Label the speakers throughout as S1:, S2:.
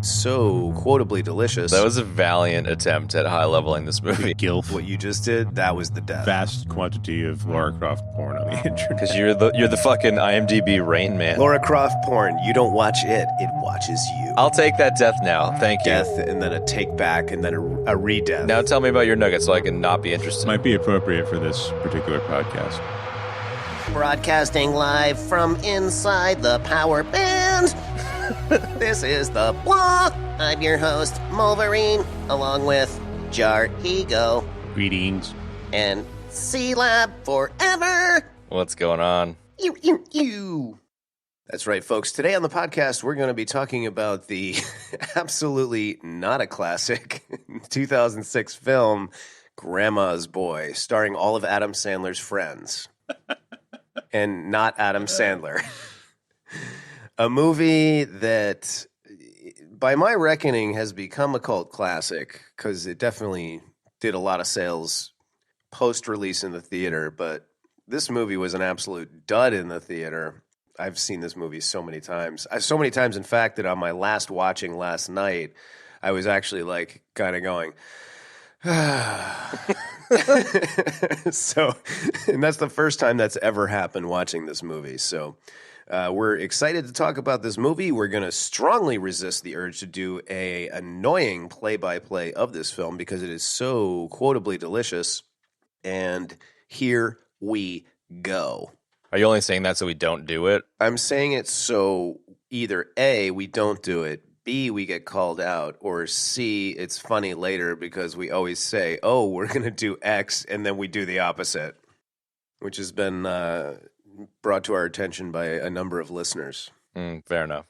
S1: so quotably delicious.
S2: That was a valiant attempt at high-leveling this movie.
S3: GILF.
S1: What you just did, that was the death.
S3: Vast quantity of Lara Croft porn on the internet.
S2: Because you're the fucking IMDb Rain Man.
S1: Lara Croft porn, you don't watch it, it watches you.
S2: I'll take that death now. Thank you.
S1: Death, and then a take back, and then a re-death.
S2: Now tell me about your nuggets so I can not be interested.
S3: Might be appropriate for this particular podcast.
S4: Broadcasting live from inside the power band. This is the Blah. I'm your host, Mulverine, along with Jar Ego
S3: Greetings.
S4: and C-Lab Forever.
S2: What's going on?
S4: You.
S1: That's right, folks. Today on the podcast, we're going to be talking about the absolutely not a classic 2006 film, Grandma's Boy, starring all of Adam Sandler's friends. And not Adam Sandler. A movie that, by my reckoning, has become a cult classic because it definitely did a lot of sales post-release in the theater, but this movie was an absolute dud in the theater. I've seen this movie so many times. So many times, in fact, that on my last watching last night, I was actually like kind of going, so, and that's the first time that's ever happened watching this movie. So we're excited to talk about this movie. We're going to strongly resist the urge to do a annoying play-by-play of this film because it is so quotably delicious. And here we go.
S2: Are you only saying that so we don't do it?
S1: I'm saying it so either A, we don't do it, B, we get called out, or C, it's funny later because we always say, oh, we're going to do X, and then we do the opposite, which has been brought to our attention by a number of listeners.
S2: Fair enough.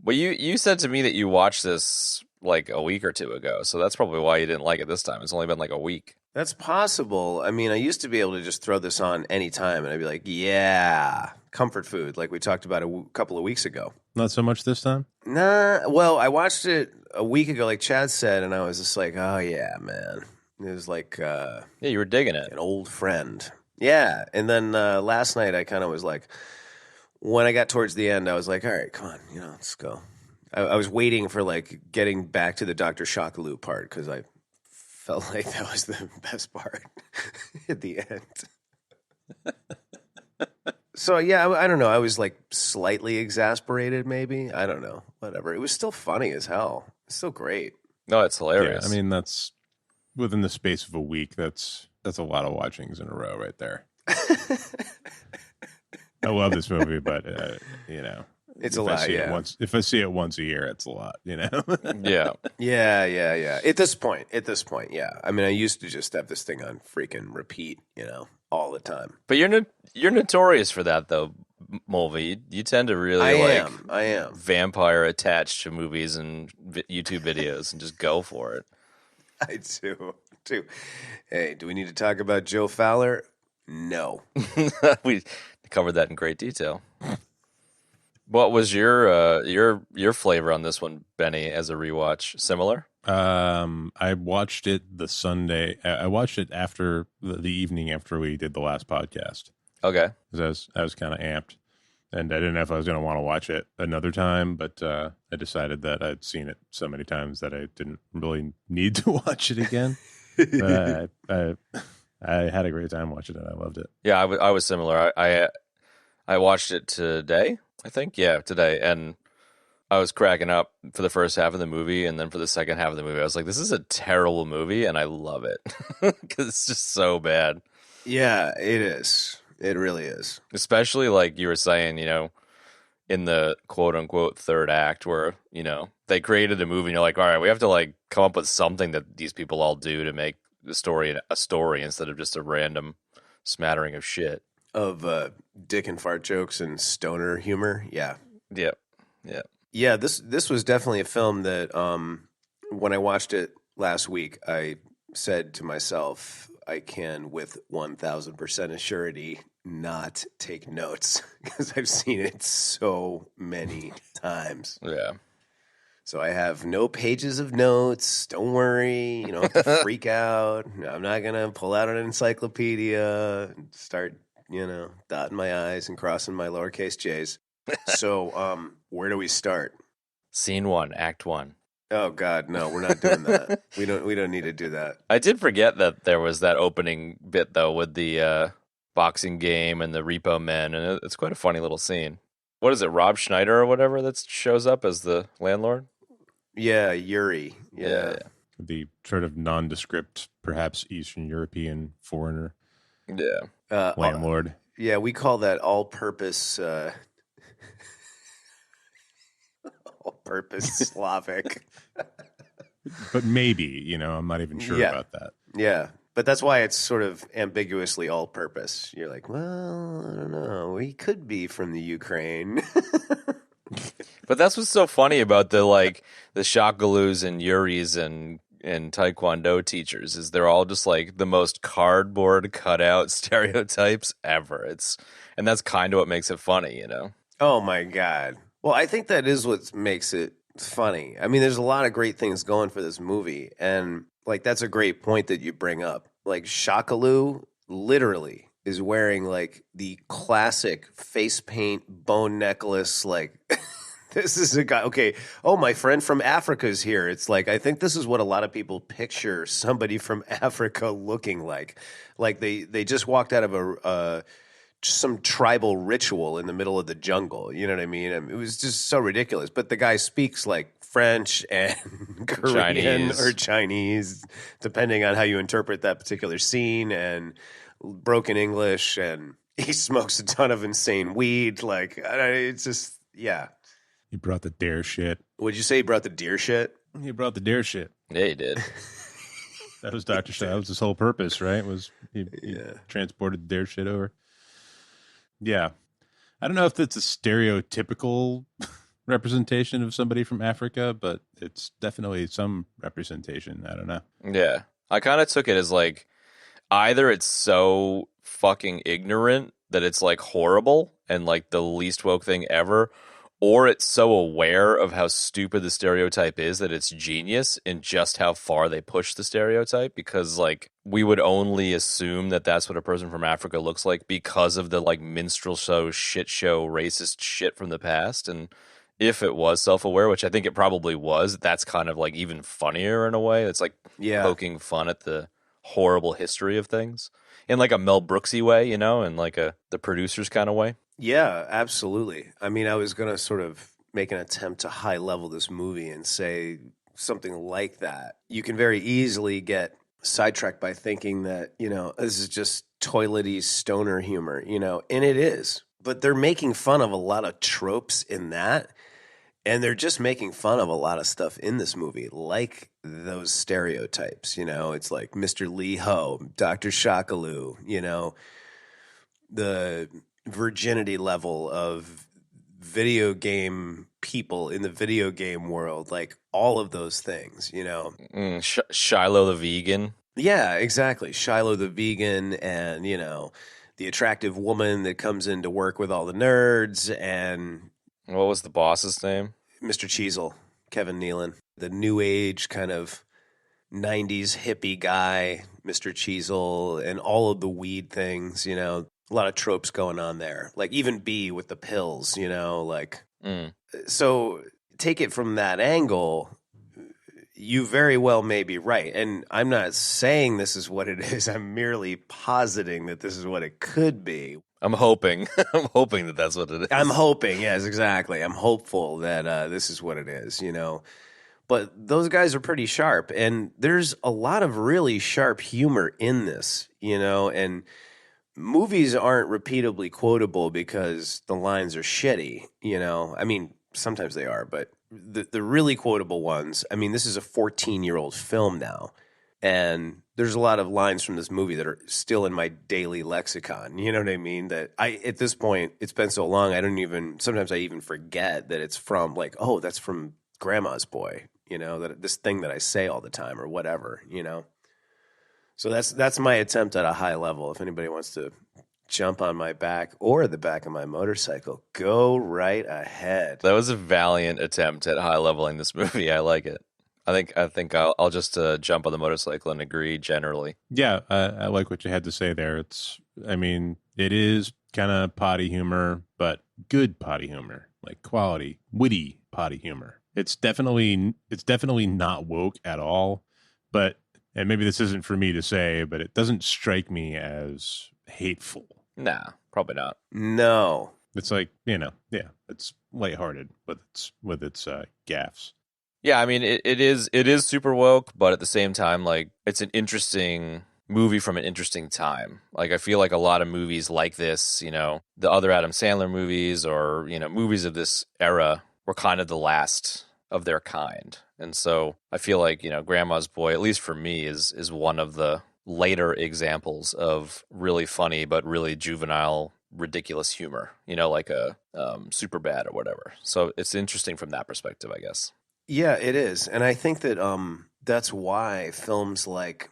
S2: Well, you said to me that you watched this like a week or two ago, so that's probably why you didn't like it this time. It's only been like a week.
S1: That's possible. I mean, I used to be able to just throw this on anytime, and I'd be like, yeah, comfort food, like we talked about a couple of weeks ago.
S3: Not so much this time?
S1: Nah, well, I watched it a week ago, like Chad said, and I was just like, oh, yeah, man. It was like
S2: yeah, you were digging it.
S1: An old friend. Yeah, and then last night I kind of was like, when I got towards the end, I was like, all right, come on, let's go. I was waiting for like getting back to the Dr. Shockaloo part because I felt like that was the best part at the end. So, yeah, I don't know. I was like slightly exasperated, maybe. I don't know. Whatever. It was still funny as hell. It's still great.
S2: No, it's hilarious.
S3: Yeah, I mean, that's within the space of a week. That's a lot of watchings in a row right there. I love this movie, but,
S1: it's a lot, yeah.
S3: If I see it once a year, it's a lot,
S2: Yeah.
S1: Yeah. At this point, yeah. I mean, I used to just have this thing on freaking repeat, all the time.
S2: But you're notorious for that, though, Mulvey. You tend to really
S1: I am
S2: vampire attached to movies and YouTube videos and just go for it.
S1: I do. Hey, do we need to talk about Joe Fowler? No.
S2: We covered that in great detail. What was your flavor on this one, Benny, as a rewatch? Similar?
S3: I watched it the Sunday. I watched it after the evening after we did the last podcast.
S2: Okay.
S3: Because I was kind of amped, and I didn't know if I was going to want to watch it another time. But I decided that I'd seen it so many times that I didn't really need to watch it again. But I had a great time watching it. I loved it.
S2: Yeah, I was similar. I watched it today. I think, yeah, today, and I was cracking up for the first half of the movie, and then for the second half of the movie, I was like, this is a terrible movie, and I love it, because it's just so bad.
S1: Yeah, it is. It really is.
S2: Especially, like you were saying, in the quote-unquote third act, where, they created a movie, and you're like, all right, we have to, like, come up with something that these people all do to make the story a story instead of just a random smattering of shit.
S1: Of dick and fart jokes and stoner humor, yeah.
S2: Yeah.
S1: Yeah, this was definitely a film that when I watched it last week, I said to myself, I can with 1,000% assurity not take notes because I've seen it so many times.
S2: Yeah.
S1: So I have no pages of notes. Don't worry. You don't have to freak out. I'm not going to pull out an encyclopedia and start, dotting my I's and crossing my lowercase J's. So where do we start?
S2: Scene 1, Act 1.
S1: Oh God, no, we're not doing that. We don't need to do that.
S2: I did forget that there was that opening bit though with the boxing game and the repo men, and it's quite a funny little scene. What is it, Rob Schneider or whatever that shows up as the landlord?
S1: Yeah, Yuri. Yeah.
S3: The sort of nondescript, perhaps Eastern European foreigner.
S2: Yeah.
S3: Landlord.
S1: Yeah, we call that all-purpose all-purpose Slavic.
S3: But maybe, I'm not even sure about that.
S1: Yeah, but that's why it's sort of ambiguously all-purpose. You're like, well, I don't know. We could be from the Ukraine.
S2: But that's what's so funny about the Shakaloos and Yuris and Taekwondo teachers is they're all just like the most cardboard cutout stereotypes ever. And that's kind of what makes it funny,
S1: Oh my God. Well, I think that is what makes it funny. I mean, there's a lot of great things going for this movie, and that's a great point that you bring up. Shakaloo literally is wearing the classic face paint bone necklace, this is a guy. Okay. Oh, my friend from Africa is here. It's I think this is what a lot of people picture somebody from Africa looking like. They just walked out of some tribal ritual in the middle of the jungle. You know what I mean? It was just so ridiculous. But the guy speaks French and Korean or Chinese, depending on how you interpret that particular scene, and broken English, and he smokes a ton of insane weed. It's just, yeah.
S3: He brought the dare shit.
S1: Would you say he brought the deer shit?
S3: He brought the dare shit.
S2: Yeah, he did.
S3: That was Dr. That was his whole purpose, right? Was he transported the dare shit over? Yeah. I don't know if that's a stereotypical representation of somebody from Africa, but it's definitely some representation. I don't know.
S2: Yeah. I kind of took it as either it's so fucking ignorant that it's horrible and the least woke thing ever, or it's so aware of how stupid the stereotype is that it's genius in just how far they push the stereotype, because we would only assume that that's what a person from Africa looks like because of the minstrel show, shit show, racist shit from the past. And if it was self-aware, which I think it probably was, that's kind of even funnier in a way. It's poking fun at the horrible history of things in a Mel Brooksy way, in the producers kind of way.
S1: Yeah, absolutely. I mean, I was going to sort of make an attempt to high level this movie and say something like that. You can very easily get sidetracked by thinking that, this is just toilety stoner humor, and it is. But they're making fun of a lot of tropes in that, and they're just making fun of a lot of stuff in this movie, like those stereotypes. It's like Mr. Lee Ho, Dr. Shakaloo, the virginity level of video game people in the video game world, all of those things,
S2: Shiloh the vegan.
S1: Yeah, exactly. Shiloh the vegan, and the attractive woman that comes in to work with all the nerds, and
S2: what was the boss's name?
S1: Mr. Cheezel, Kevin Nealon, the new age kind of 90s hippie guy, Mr. Cheezel, and all of the weed things, a lot of tropes going on there. Even B with the pills, So take it from that angle, you very well may be right. And I'm not saying this is what it is. I'm merely positing that this is what it could be.
S2: I'm hoping. I'm hoping that that's what it is.
S1: I'm hoping, yes, exactly. I'm hopeful that this is what it is, But those guys are pretty sharp. And there's a lot of really sharp humor in this, and movies aren't repeatably quotable because the lines are shitty, I mean, sometimes they are, but the really quotable ones, I mean, this is a 14-year-old film now, and there's a lot of lines from this movie that are still in my daily lexicon, you know what I mean? That at this point, it's been so long, sometimes I even forget that it's from that's from Grandma's Boy, that this thing that I say all the time or whatever, So that's my attempt at a high level. If anybody wants to jump on my back or the back of my motorcycle, go right ahead.
S2: That was a valiant attempt at high leveling this movie. I like it. I think I'll just jump on the motorcycle and agree generally.
S3: Yeah, I like what you had to say there. It is kind of potty humor, but good potty humor, quality, witty potty humor. It's definitely not woke at all, but and maybe this isn't for me to say, but it doesn't strike me as hateful.
S2: Nah, probably not.
S1: No.
S3: It's like, it's lighthearted with its gaffes.
S2: Yeah, I mean, it is super woke, but at the same time, like, it's an interesting movie from an interesting time. Like, I feel like a lot of movies like this, the other Adam Sandler movies or, movies of this era were kind of the last of their kind. And so I feel like, Grandma's Boy, at least for me, is one of the later examples of really funny but really juvenile, ridiculous humor, like a Superbad or whatever. So it's interesting from that perspective, I guess.
S1: Yeah, it is. And I think that that's why films like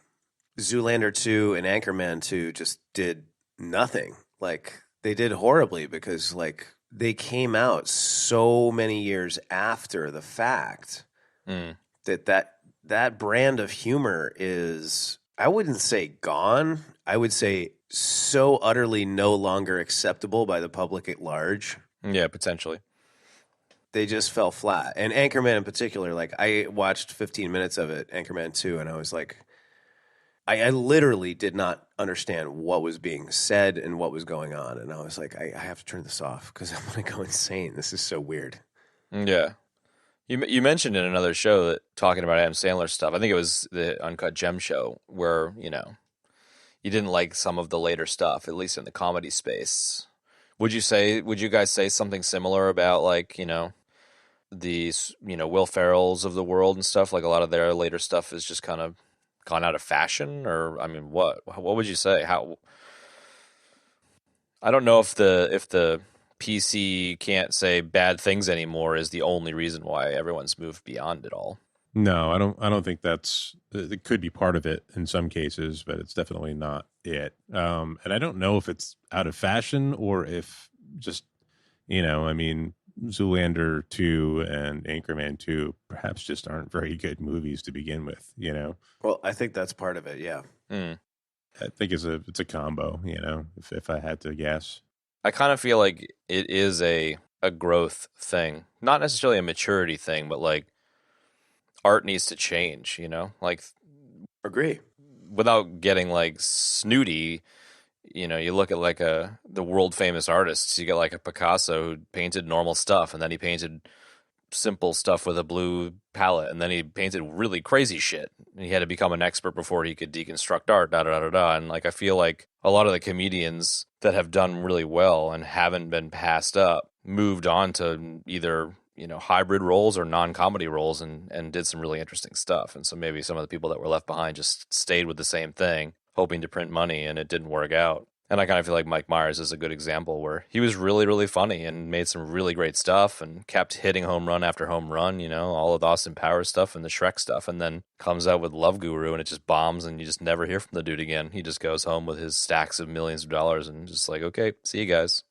S1: Zoolander 2 and Anchorman 2 just did nothing. Like, they did horribly because, like, they came out so many years after the fact that brand of humor is, I wouldn't say gone. I would say so utterly no longer acceptable by the public at large.
S2: Yeah, potentially.
S1: They just fell flat. And Anchorman in particular, like, I watched 15 minutes of it, Anchorman 2, and I was like, I literally did not understand what was being said and what was going on. And I was like, I have to turn this off because I'm going to go insane. This is so weird.
S2: Yeah. You mentioned in another show that talking about Adam Sandler stuff, I think it was the Uncut Gem show, where, you didn't like some of the later stuff, at least in the comedy space. Would you guys say something similar about, like, these, Will Ferrells of the world and stuff? Like, a lot of their later stuff is just kind of gone out of fashion? Or, I mean, what would you say? How? I don't know if the PC can't say bad things anymore is the only reason why everyone's moved beyond it all.
S3: No, I don't think it could be part of it in some cases, but it's definitely not it. And I don't know if it's out of fashion or if just, I mean, Zoolander 2 and Anchorman 2 perhaps just aren't very good movies to begin with,
S1: Well, I think that's part of it, yeah.
S3: I think it's a combo, if I had to guess.
S2: I kind of feel like it is a growth thing, not necessarily a maturity thing, but like art needs to change, like,
S1: Agree.
S2: without getting like snooty, you look at like the world famous artists, you get like a Picasso who painted normal stuff, and then he painted simple stuff with a blue palette, and then he painted really crazy shit. And he had to become an expert before he could deconstruct art, And like, I feel like a lot of the comedians that have done really well and haven't been passed up moved on to either, hybrid roles or non-comedy roles and did some really interesting stuff. And so maybe some of the people that were left behind just stayed with the same thing, hoping to print money, and it didn't work out. And I kind of feel like Mike Myers is a good example where he was really, really funny and made some really great stuff and kept hitting home run after home run, all of the Austin Powers stuff and the Shrek stuff, and then comes out with Love Guru and it just bombs and you just never hear from the dude again. He just goes home with his stacks of millions of dollars and just like, okay, see you guys.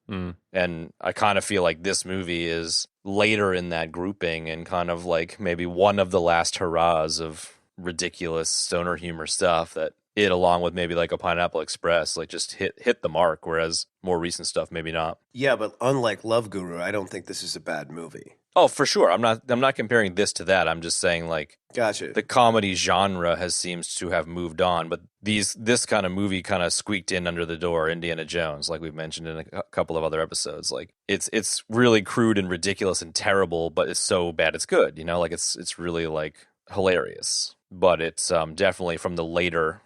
S2: And I kind of feel like this movie is later in that grouping and kind of like maybe one of the last hurrahs of ridiculous stoner humor stuff that it, along with maybe like a Pineapple Express, like just hit the mark, whereas more recent stuff maybe not.
S1: Yeah, but unlike Love Guru, I don't think this is a bad movie.
S2: Oh, for sure. I'm not comparing this to that. I'm just saying, like,
S1: Gotcha.
S2: The comedy genre seems to have moved on, but this kind of movie kind of squeaked in under the door. Indiana Jones, like we've mentioned in a couple of other episodes, like it's really crude and ridiculous and terrible, but it's so bad it's good. Like it's really like hilarious. But it's definitely from the later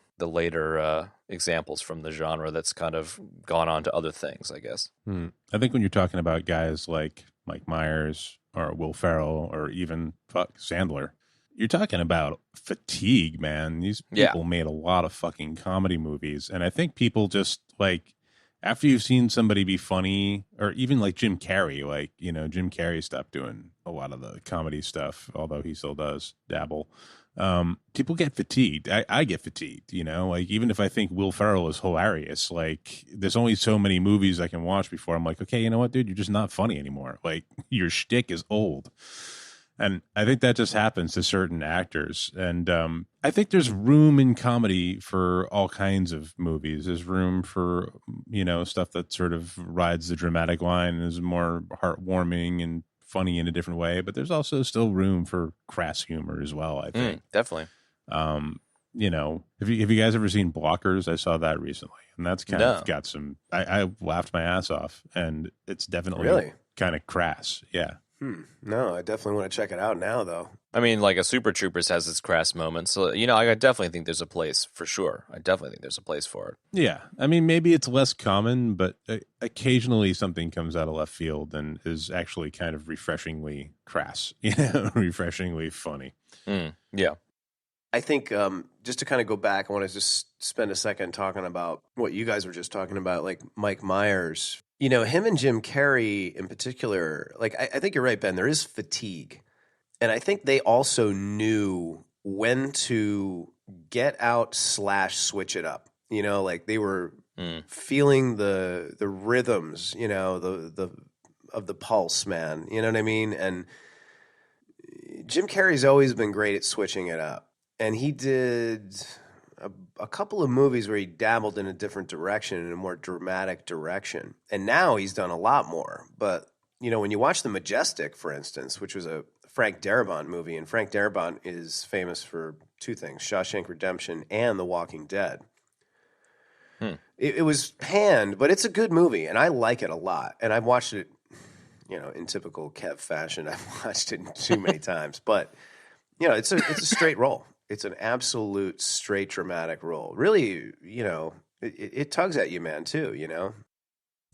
S2: examples from the genre that's kind of gone on to other things, I guess.
S3: I think when you're talking about guys like Mike Myers or Will Ferrell or even Sandler, you're talking about fatigue, man. These people made a lot of fucking comedy movies. And I think people just like, after you've seen somebody be funny, or even like Jim Carrey, like, Jim Carrey stopped doing a lot of the comedy stuff, although he still does dabble. People get fatigued. I get fatigued, like even if I think Will Ferrell is hilarious, like there's only so many movies I can watch before I'm like, okay, you know what, dude, you're just not funny anymore. Like your shtick is old. And I think that just happens to certain actors. And I think there's room in comedy for all kinds of movies. There's room for, stuff that sort of rides the dramatic line and is more heartwarming and funny in a different way, but there's also still room for crass humor as well, I think.
S2: Definitely.
S3: You know, have you guys ever seen Blockers? I saw that recently, and that's kind of got some. I laughed my ass off, and it's definitely kind of crass. Yeah.
S1: No, I definitely want to check it out now, though.
S2: I mean, like a Super Troopers has its crass moments. So, you know, I definitely think there's a place for sure. I definitely think there's a place for it.
S3: Yeah. I mean, maybe it's less common, but occasionally something comes out of left field and is actually kind of refreshingly crass, you know, refreshingly funny.
S2: Yeah.
S1: I think just to kind of go back, I want to just spend a second talking about what you guys were just talking about, like Mike Myers. You know, him and Jim Carrey in particular, like I think you're right, Ben, there is fatigue. And I think they also knew when to get out / switch it up. You know, like they were feeling the rhythms, you know, the of the pulse, man. You know what I mean? And Jim Carrey's always been great at switching it up. And he did a couple of movies where he dabbled in a different direction, in a more dramatic direction. And now he's done a lot more. But, you know, when you watch The Majestic, for instance, which was a Frank Darabont movie, and Frank Darabont is famous for two things, Shawshank Redemption and The Walking Dead. It was panned, but it's a good movie, and I like it a lot. And I've watched it, you know, in typical Kev fashion. I've watched it too many times. But, you know, it's a straight roll. It's an absolute straight dramatic role. Really, you know, it tugs at you, man, too, you know?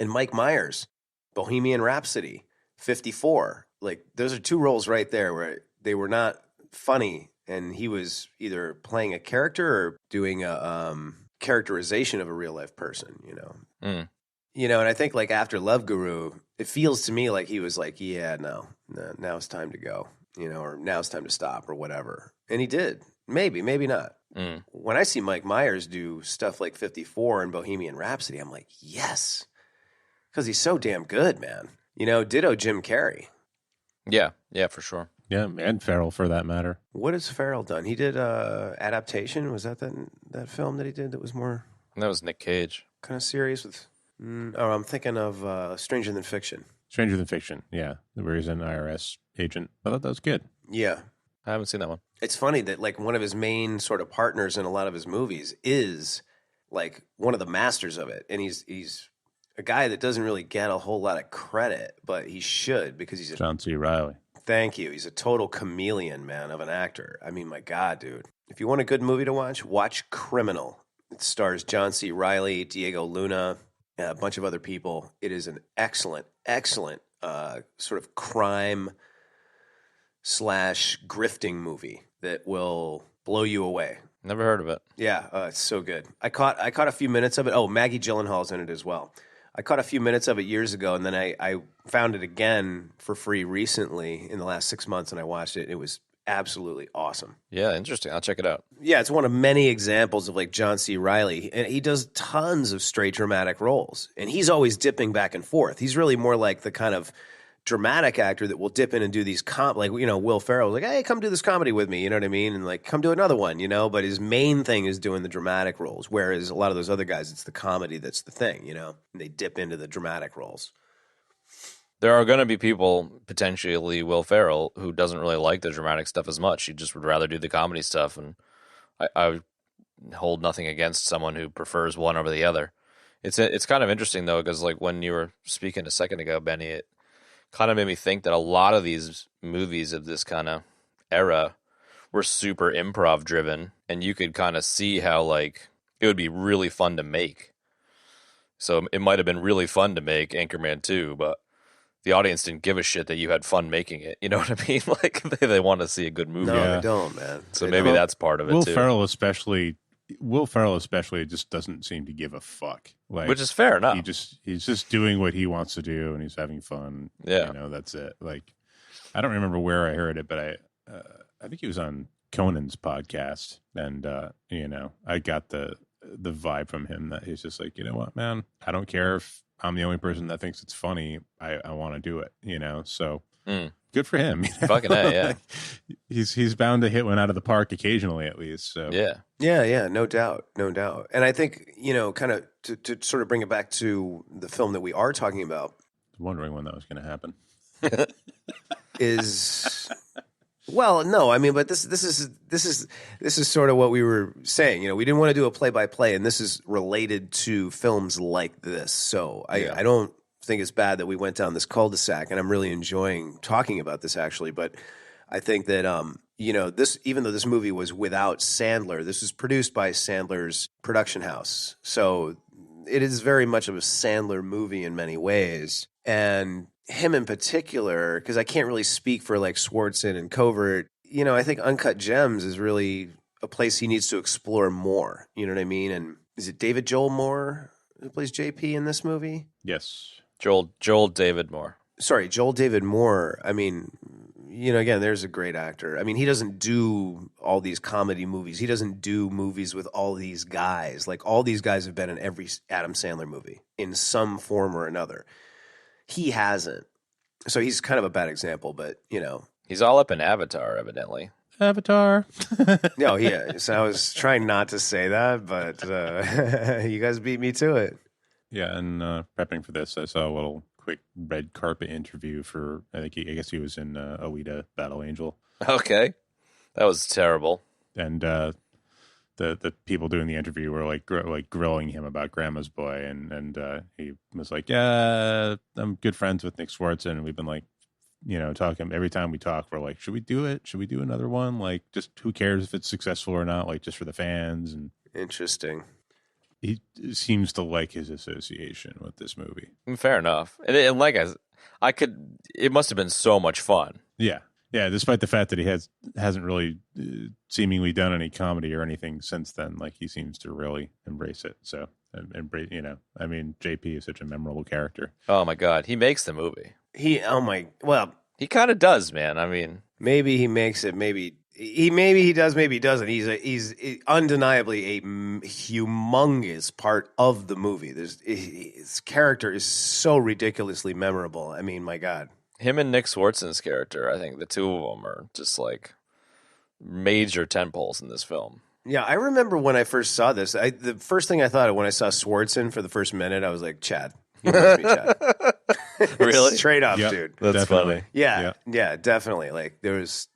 S1: And Mike Myers, Bohemian Rhapsody, 54. Like, those are two roles right there where they were not funny, and he was either playing a character or doing a characterization of a real-life person, you know? You know, and I think, like, after Love Guru, it feels to me like he was like, yeah, no, now it's time to go, you know, or now it's time to stop or whatever. And he did. Maybe, maybe not. When I see Mike Myers do stuff like 54 and Bohemian Rhapsody, I'm like, yes. Because he's so damn good, man. You know, ditto Jim Carrey.
S2: Yeah, for sure.
S3: Yeah, and Ferrell for that matter.
S1: What has Ferrell done? He did Adaptation. Was that film that he did that was more...
S2: And that was Nick Cage.
S1: Kind of serious with... I'm thinking of Stranger Than Fiction.
S3: Stranger Than Fiction, yeah. Where he's an IRS agent. I thought that was good.
S1: Yeah.
S2: I haven't seen that one.
S1: It's funny that, like, one of his main sort of partners in a lot of his movies is, like, one of the masters of it. And he's a guy that doesn't really get a whole lot of credit, but he should because he's
S3: John C. Reilly.
S1: Thank you. He's a total chameleon, man, of an actor. I mean, my God, dude. If you want a good movie to watch Criminal. It stars John C. Reilly, Diego Luna, a bunch of other people. It is an excellent, excellent sort of crime / grifting movie that will blow you away.
S2: Never heard of it.
S1: Yeah, it's so good. I caught a few minutes of it. Oh, Maggie Gyllenhaal's in it as well. I caught a few minutes of it years ago, and then I found it again for free recently in the last 6 months, and I watched it. It was absolutely awesome.
S2: Yeah, interesting. I'll check it out.
S1: Yeah, it's one of many examples of, like, John C. Reilly, and he does tons of straight dramatic roles, and he's always dipping back and forth. He's really more like the kind of dramatic actor that will dip in and do these like, you know, Will Ferrell was like, hey, come do this comedy with me, you know what I mean? And, like, come do another one, you know? But his main thing is doing the dramatic roles, whereas a lot of those other guys, it's the comedy that's the thing, you know? And they dip into the dramatic roles.
S2: There are going to be people, potentially Will Ferrell, who doesn't really like the dramatic stuff as much. He just would rather do the comedy stuff, and I hold nothing against someone who prefers one over the other. It's kind of interesting, though, because, like, when you were speaking a second ago, Benny, it kind of made me think that a lot of these movies of this kind of era were super improv driven, and you could kind of see how, like, it would be really fun to make. So it might have been really fun to make Anchorman 2, but the audience didn't give a shit that you had fun making it. You know what I mean? Like, they want to see a good movie.
S1: No, they don't, man.
S2: So maybe that's part of it, too.
S3: Will Ferrell especially just doesn't seem to give a fuck. Like,
S2: which is fair enough.
S3: He's just doing what he wants to do, and he's having fun.
S2: Yeah,
S3: you know, that's it. Like, I don't remember where I heard it, but I think he was on Conan's podcast, and you know, I got the vibe from him that he's just like, you know what, man, I don't care if I'm the only person that thinks it's funny. I want to do it. You know, so. Good for him. You know?
S2: Fucking A, yeah.
S3: He's bound to hit one out of the park occasionally, at least. So
S1: yeah, no doubt. And I think, you know, kind of to sort of bring it back to the film that we are talking about.
S3: Wondering when that was going to happen.
S1: is well, no, I mean, but this is sort of what we were saying. We didn't want to do a play-by-play, and this is related to films like this. So I don't think it's bad that we went down this cul-de-sac, and I'm really enjoying talking about this actually. But I think that this, even though this movie was without Sandler, this was produced by Sandler's production house, so it is very much of a Sandler movie in many ways, and him in particular, because I can't really speak for like Swardson and Covert. I think Uncut Gems is really a place he needs to explore more. You know what I mean? And is it David Joel Moore who plays JP in this movie?
S3: Yes.
S2: Joel David Moore.
S1: Sorry, Joel David Moore. I mean, again, there's a great actor. I mean, he doesn't do all these comedy movies. He doesn't do movies with all these guys. Like, all these guys have been in every Adam Sandler movie in some form or another. He hasn't. So he's kind of a bad example, but,
S2: He's all up in Avatar, evidently.
S3: Avatar.
S1: No, he is. I was trying not to say that, but you guys beat me to it.
S3: Yeah, and prepping for this, I saw a little quick red carpet interview for, I guess he was in Oida Battle Angel.
S2: Okay. That was terrible.
S3: And the people doing the interview were like grilling him about Grandma's Boy, and he was like, "Yeah, I'm good friends with Nick Swardson, and we've been like, talking every time we talk. We're like, should we do it? Should we do another one? Like, just who cares if it's successful or not? Like, just for the fans." And
S1: interesting.
S3: He seems to like his association with this movie.
S2: Fair enough. And like it must have been so much fun.
S3: Yeah. Yeah, despite the fact that he hasn't really seemingly done any comedy or anything since then, like he seems to really embrace it. So, I mean, JP is such a memorable character.
S2: Oh my God, he makes the movie.
S1: He
S2: kind of does, man. I mean,
S1: maybe he makes it. Maybe he does. Maybe he doesn't. He's undeniably a humongous part of the movie. His character is so ridiculously memorable. I mean, my God.
S2: Him and Nick Swardson's character, I think the two of them are just like major tentpoles in this film.
S1: Yeah, I remember when I first saw this, the first thing I thought of when I saw Swardson for the first minute, I was like, Chad. He must be Chad.
S2: Really?
S1: Straight up,
S3: yep,
S1: dude.
S2: That's
S3: definitely.
S2: funny.
S1: Yeah, definitely. Like, there was,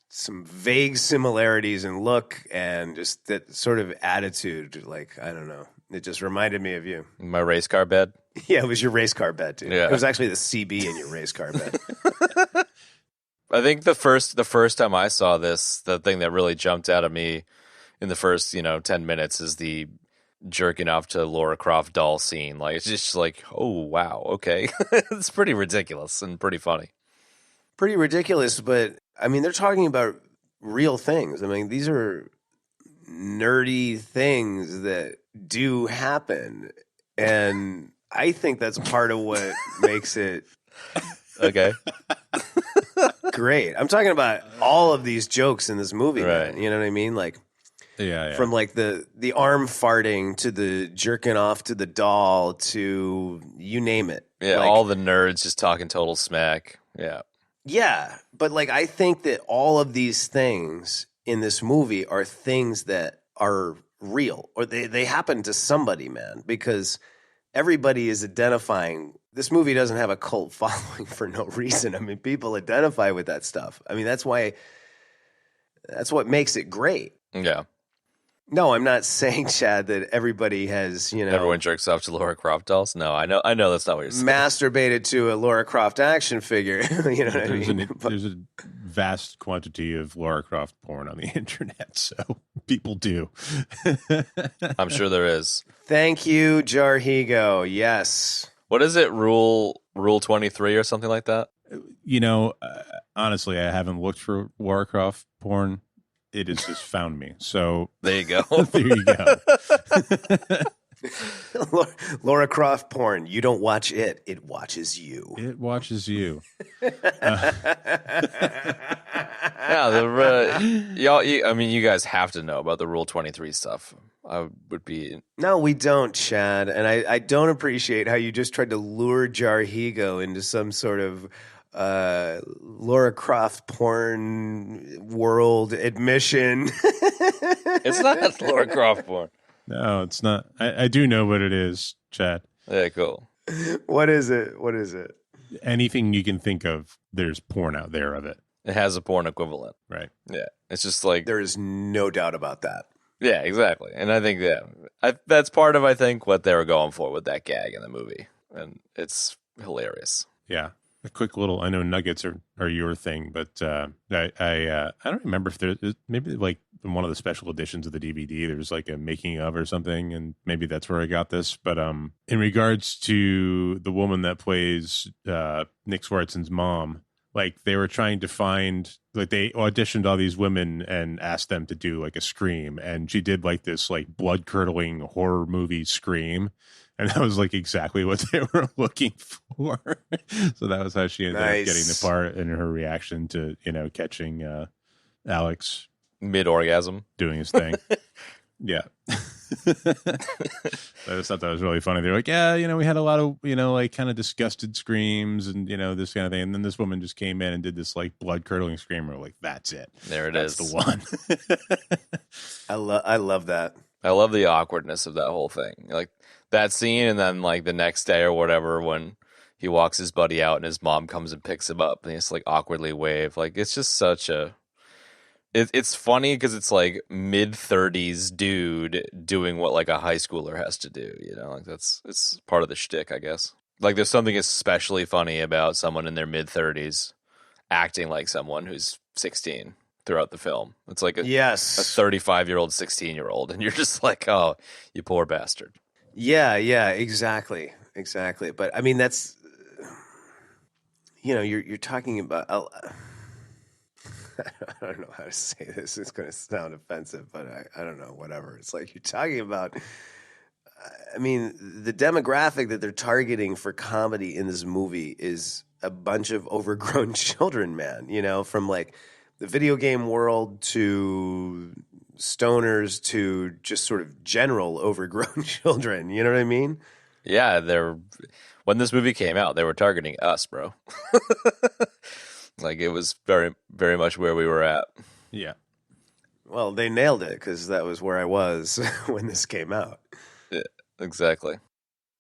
S1: some vague similarities in look and just that sort of attitude. Like, I don't know. It just reminded me of you.
S2: My race car bed.
S1: Yeah, it was your race car bed, dude.
S2: Yeah.
S1: It was actually the CB in your race car bed.
S2: I think the first time I saw this, the thing that really jumped out at me in the first 10 minutes is the jerking off to Lara Croft doll scene. Like, it's just like, oh wow, okay. It's pretty ridiculous and pretty funny.
S1: Pretty ridiculous, but I mean, they're talking about real things. I mean, these are nerdy things that do happen, and I think that's part of what makes it
S2: Okay.
S1: great. I'm talking about all of these jokes in this movie,
S2: Right.
S1: man. You know what I mean? Like,
S3: Yeah.
S1: from like the arm farting to the jerking off to the doll to you name it.
S2: Yeah,
S1: Like,
S2: all the nerds just talking total smack. Yeah.
S1: yeah, but like I think that all of these things in this movie are things that are real, or they happen to somebody, man, because everybody is identifying. This movie doesn't have a cult following for no reason. I mean, people identify with that stuff. I mean, that's what makes it great.
S2: Yeah.
S1: No, I'm not saying, Chad, that everybody has,
S2: Everyone jerks off to Lara Croft dolls. No, I know that's not what you're saying.
S1: masturbated to a Lara Croft action figure. You know what I mean?
S3: There's a vast quantity of Lara Croft porn on the internet, so people do.
S2: I'm sure there is.
S1: Thank you, Jarhigo. Yes.
S2: What is it? Rule 23 or something like that?
S3: Honestly, I haven't looked for Lara Croft porn. It has just found me. So
S2: There you go.
S3: there you go.
S1: Lara Croft porn. You don't watch it. It watches you.
S3: It watches you.
S2: Yeah, you guys have to know about the Rule 23 stuff. I would be.
S1: No, we don't, Chad. And I don't appreciate how you just tried to lure Jarhigo into some sort of Lara Croft porn world admission.
S2: It's not Lara Croft porn.
S3: No, it's not. I do know what it is, Chad.
S2: Yeah, cool.
S1: What is it? What is it?
S3: anything you can think of, there's porn out there of it.
S2: It has a porn equivalent.
S3: Right.
S2: Yeah. It's just like,
S1: There is no doubt about that.
S2: yeah, exactly. And I think that's part of, I think, what they were going for with that gag in the movie. And it's hilarious.
S3: Yeah. A quick little, I know nuggets are your thing, but I don't remember if there's maybe like in one of the special editions of the DVD, there's like a making of or something, and maybe that's where I got this. But in regards to the woman that plays Nick Swardson's mom, like they were trying to find, like they auditioned all these women and asked them to do like a scream, and she did like this like blood curdling horror movie scream. And that was like exactly what they were looking for. So that was how she ended up getting the part, and her reaction to, catching Alex
S2: Mid-orgasm.
S3: doing his thing. Yeah. I just thought that was really funny. They're like, yeah, we had a lot of, like kind of disgusted screams and, this kind of thing. And then this woman just came in and did this like blood curdling scream. We're like, that's it.
S2: That's
S3: the one.
S1: I love that.
S2: I love the awkwardness of that whole thing. Like that scene, and then like the next day or whatever, when he walks his buddy out and his mom comes and picks him up and he's like awkwardly wave. Like it's just such a... It's funny because it's like mid-30s dude doing what like a high schooler has to do, like it's part of the shtick, I guess. Like there's something especially funny about someone in their mid-30s acting like someone who's 16 throughout the film. It's like a 35-year-old, 16-year-old, and you're just like, oh, you poor bastard.
S1: Yeah, exactly. But I mean, that's, you're talking about... I don't know how to say this. It's going to sound offensive, but I don't know, whatever. It's like you're talking about, I mean, the demographic that they're targeting for comedy in this movie is a bunch of overgrown children, man, from like the video game world to stoners to just sort of general overgrown children. You know what I mean?
S2: Yeah, when this movie came out, they were targeting us, bro. Like, it was very, very much where we were at.
S3: Yeah.
S1: Well, they nailed it, because that was where I was when this came out.
S2: Yeah, exactly.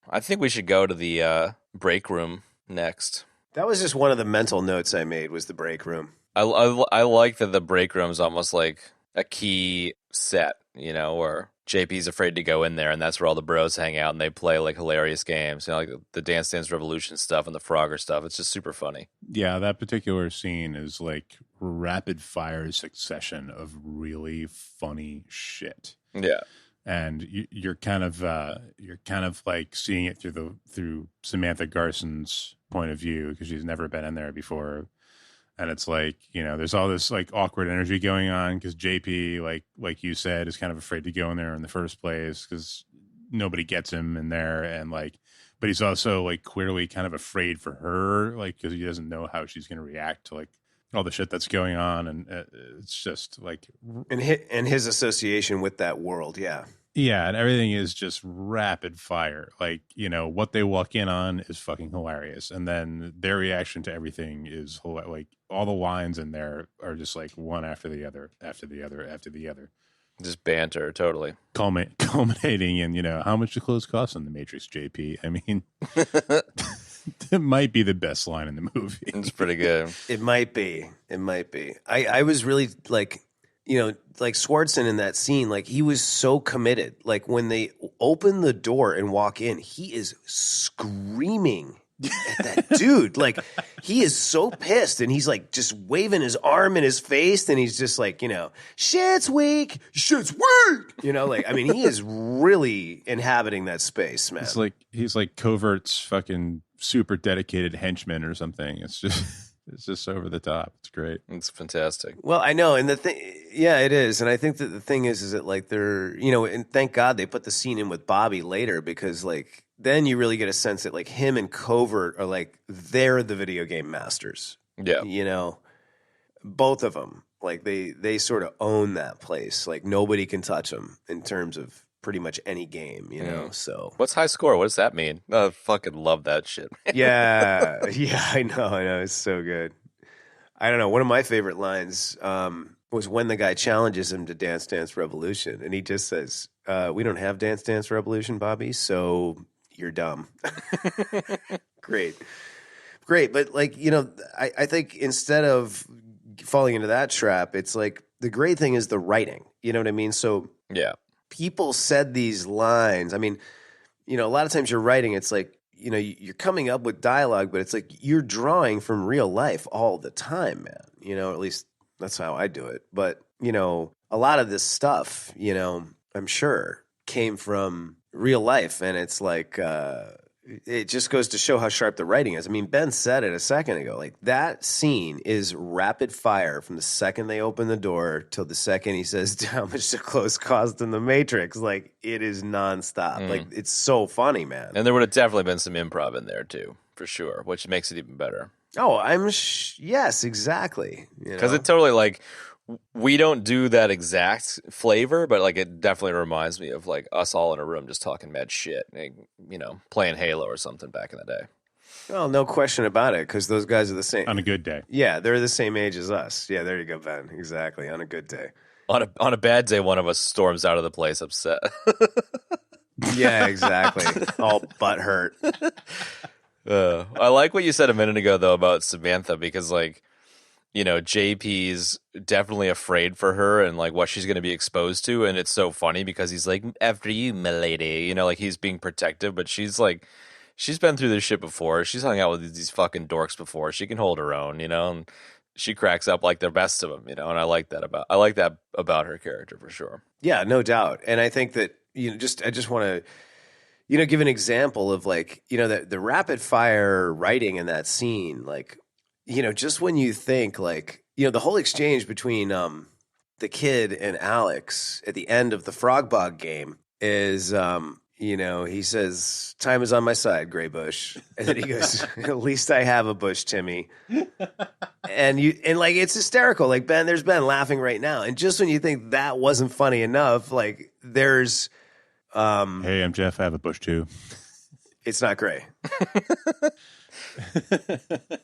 S2: I think we should go to the break room next.
S1: That was just one of the mental notes I made, was the break room.
S2: I like that the break room's almost like a key set, where JP's afraid to go in there, and that's where all the bros hang out, and they play like hilarious games, like the Dance Dance Revolution stuff and the Frogger stuff. It's just super funny.
S3: Yeah, that particular scene is like rapid fire succession of really funny shit.
S2: Yeah,
S3: and you're kind of like seeing it through Samantha Garson's point of view, because she's never been in there before. And it's like, there's all this like awkward energy going on because JP, like you said, is kind of afraid to go in there in the first place because nobody gets him in there. And like, but he's also like clearly kind of afraid for her, like, because he doesn't know how she's going to react to like all the shit that's going on. And it's just like.
S1: And his association with that world. Yeah.
S3: Yeah, and everything is just rapid fire. Like, what they walk in on is fucking hilarious. And then their reaction to everything is like all the lines in there are just like one after the other, after the other, after the other.
S2: Just banter, totally.
S3: Culminating in, how much do clothes cost on The Matrix, JP? I mean, it might be the best line in the movie.
S2: It's pretty good.
S1: It might be. I was really like... like Swardson in that scene, like he was so committed. Like when they open the door and walk in, he is screaming at that dude. Like he is so pissed, and he's like just waving his arm in his face, and he's just like, shit's weak. Like, I mean, he is really inhabiting that space, man.
S3: It's like he's like Covert's fucking super dedicated henchman or something. It's just over the top. It's great.
S2: It's fantastic.
S1: Well, I know. And the thing, yeah, it is. And I think that the thing is that like they're, and thank God they put the scene in with Bobby later, because like, then you really get a sense that like him and Covert are like, they're the video game masters.
S2: Yeah.
S1: Both of them, like they sort of own that place. Like nobody can touch them in terms of pretty much any game, so.
S2: What's high score? What does that mean? I fucking love that shit.
S1: Yeah, I know. It's so good. I don't know. One of my favorite lines was when the guy challenges him to Dance Dance Revolution, and he just says, we don't have Dance Dance Revolution, Bobby, so you're dumb. Great. great. But like, I think instead of falling into that trap, it's like the great thing is the writing. You know what I mean? So
S2: Yeah.
S1: people said these lines. I mean, a lot of times you're writing, it's like, you're coming up with dialogue, but it's like you're drawing from real life all the time, man. At least that's how I do it. But, a lot of this stuff, I'm sure came from real life. And it's like, it just goes to show how sharp the writing is. I mean, Ben said it a second ago. Like, that scene is rapid fire from the second they open the door till the second he says how much the clothes cost in the Matrix. Like, it is nonstop. Like, it's so funny, man.
S2: And there would have definitely been some improv in there too, for sure, which makes it even better.
S1: Oh, yes, exactly.
S2: Because it totally, like, we don't do that exact flavor, but like it definitely reminds me of like us all in a room just talking mad shit, and, playing Halo or something back in the day.
S1: Well, no question about it, because those guys are the same.
S3: On a good day.
S1: Yeah, they're the same age as us. Yeah, there you go, Ben. Exactly, on a good day.
S2: On a bad day, one of us storms out of the place upset.
S1: Yeah, exactly. All butthurt.
S2: I like what you said a minute ago, though, about Samantha, because like, JP's definitely afraid for her and like what she's going to be exposed to. And it's so funny because he's like, after you, milady, like he's being protective, but she's like, she's been through this shit before. She's hung out with these fucking dorks before. She can hold her own, and she cracks up like the best of them, and I like that about her character for sure.
S1: Yeah, no doubt. And I think that, I just want to, give an example of like, the rapid fire writing in that scene, like, just when you think like, the whole exchange between the kid and Alex at the end of the Frog Bog game is, he says, time is on my side, Gray Bush. And then he goes, at least I have a bush, Timmy. And like, it's hysterical. Like, there's Ben laughing right now. And just when you think that wasn't funny enough, like there's,
S3: hey, I'm Jeff. I have a bush too.
S1: It's not gray.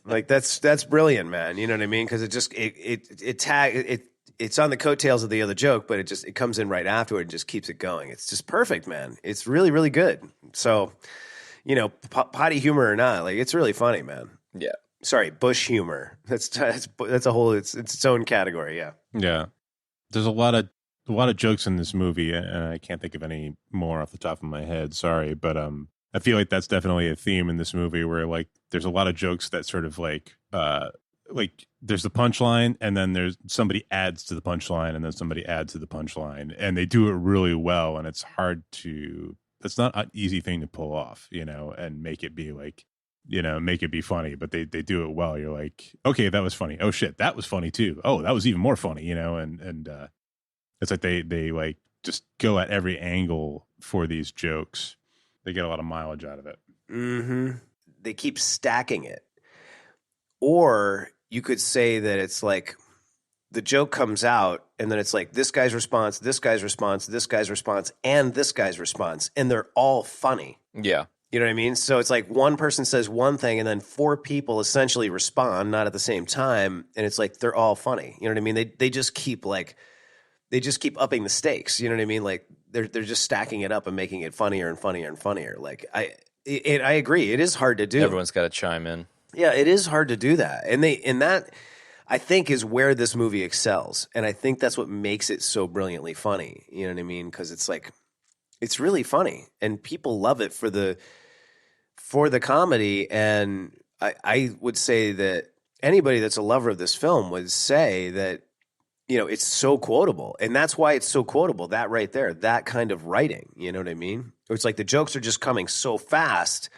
S1: Like that's brilliant, man. You know what I mean? Because it just it's on the coattails of the other joke, but it comes in right afterward and just keeps it going. It's just perfect, man. It's really, really good. So, potty humor or not, like it's really funny, man.
S2: Yeah.
S1: Sorry, bush humor. That's a whole it's its own category. Yeah.
S3: Yeah. There's a lot of jokes in this movie, and I can't think of any more off the top of my head. Sorry, but I feel like that's definitely a theme in this movie where like there's a lot of jokes that sort of like there's the punchline, and then there's somebody adds to the punchline, and then somebody adds to the punchline, and they do it really well, and it's not an easy thing to pull off, and make it be like, make it be funny, but they do it well. You're like, okay, that was funny. Oh shit, that was funny too. Oh, that was even more funny, and it's like they like just go at every angle for these jokes. They get a lot of mileage out of it.
S1: Mm-hmm. They keep stacking it. Or you could say that it's like the joke comes out and then it's like this guy's response, this guy's response, this guy's response, and this guy's response. And they're all funny.
S2: Yeah.
S1: You know what I mean? So it's like one person says one thing and then four people essentially respond, not at the same time. And it's like they're all funny. You know what I mean? They just keep upping the stakes. You know what I mean? Like they're just stacking it up and making it funnier and funnier and funnier. Like I agree. It is hard to do.
S2: Everyone's got to chime in.
S1: Yeah, it is hard to do that. And that I think is where this movie excels. And I think that's what makes it so brilliantly funny. You know what I mean? Because it's like it's really funny and people love it for the comedy. And I would say that anybody that's a lover of this film would say that, it's so quotable. And that's why it's so quotable, that right there, that kind of writing. You know what I mean? It's like the jokes are just coming so fast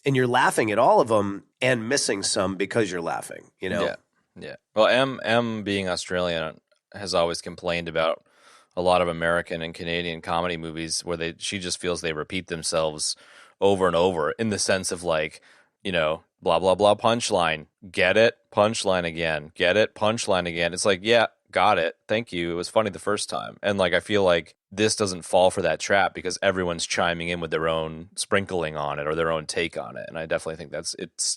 S1: and you're laughing at all of them and missing some because you're laughing,
S2: Yeah. Yeah. Well, M being Australian has always complained about a lot of American and Canadian comedy movies where she just feels they repeat themselves over and over in the sense of like, blah, blah, blah, punchline, get it, punchline again, get it, punchline again. It's like, yeah, got it. Thank you. It was funny the first time. And like, I feel like this doesn't fall for that trap because everyone's chiming in with their own sprinkling on it or their own take on it. And I definitely think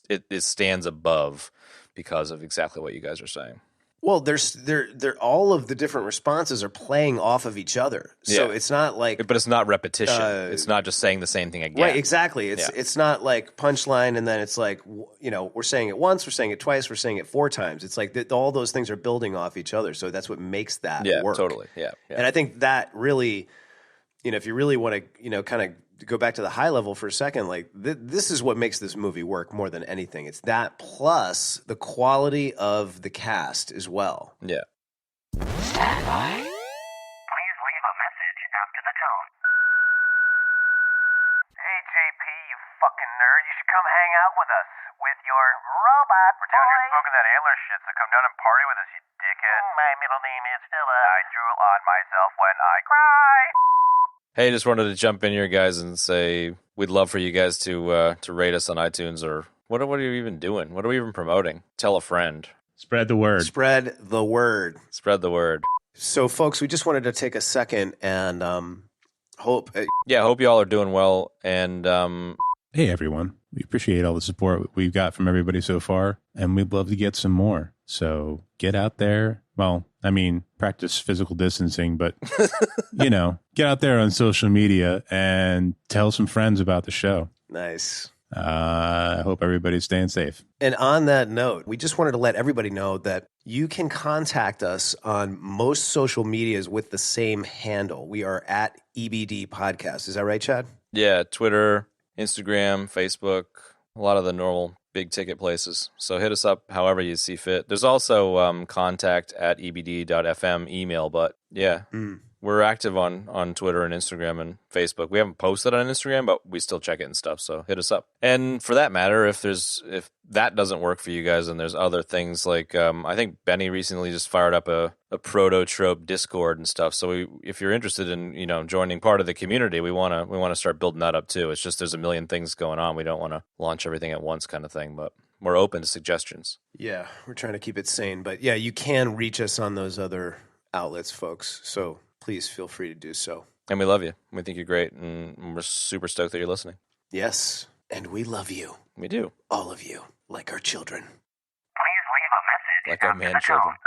S2: it stands above because of exactly what you guys are saying.
S1: Well, they're all of the different responses are playing off of each other. So
S2: Yeah.
S1: it's not like
S2: But it's not repetition. It's not just saying the same thing again.
S1: right, exactly. It's not like punchline and then it's like we're saying it once, we're saying it twice, we're saying it 4 times. It's like all those things are building off each other. So that's what makes that work.
S2: Totally. Yeah.
S1: And I think that really, if you really want to, kind of go back to the high level for a second, like this is what makes this movie work more than anything. It's that plus the quality of the cast as well.
S2: Yeah.
S5: Stand by. Please leave a message after the tone. Hey, JP, you fucking nerd. You should come hang out with us with your robot boy. We're down here smoking that antler shit, so come down and party with us, you dickhead. My middle name is Philip. I drool on myself when I cry.
S2: Hey, just wanted to jump in here, guys, and say we'd love for you guys to rate us on iTunes, or what are you even doing? What are we even promoting? Tell a friend.
S3: Spread the word.
S1: Spread the word.
S2: Spread the word.
S1: So, folks, we just wanted to take a second and hope.
S2: Hope you all are doing well. And
S3: Hey, everyone. We appreciate all the support we've got from everybody so far, and we'd love to get some more. So get out there. Well, I mean, practice physical distancing, but, get out there on social media and tell some friends about the show.
S1: Nice.
S3: I hope everybody's staying safe.
S1: And on that note, we just wanted to let everybody know that you can contact us on most social medias with the same handle. We are at EBD Podcast. Is that right, Chad?
S2: yeah, Twitter, Instagram, Facebook, a lot of the normal big ticket places. So hit us up however you see fit. There's also contact at ebd.fm email, but yeah. We're active on Twitter and Instagram and Facebook. We haven't posted on Instagram, but we still check it and stuff. So hit us up. And for that matter, if that doesn't work for you guys, and there's other things like I think Benny recently just fired up a prototrope Discord and stuff. So if you're interested in joining part of the community, we want to start building that up too. It's just there's a million things going on. We don't want to launch everything at once, kind of thing. But we're open to suggestions.
S1: Yeah, we're trying to keep it sane. But yeah, you can reach us on those other outlets, folks. So please feel free to do so.
S2: And we love you. We think you're great, and we're super stoked that you're listening.
S1: Yes, and we love you.
S2: We do.
S1: All of you, like our children.
S5: Please leave a message
S2: Like our
S5: after
S2: man
S5: the
S2: children.
S5: tone.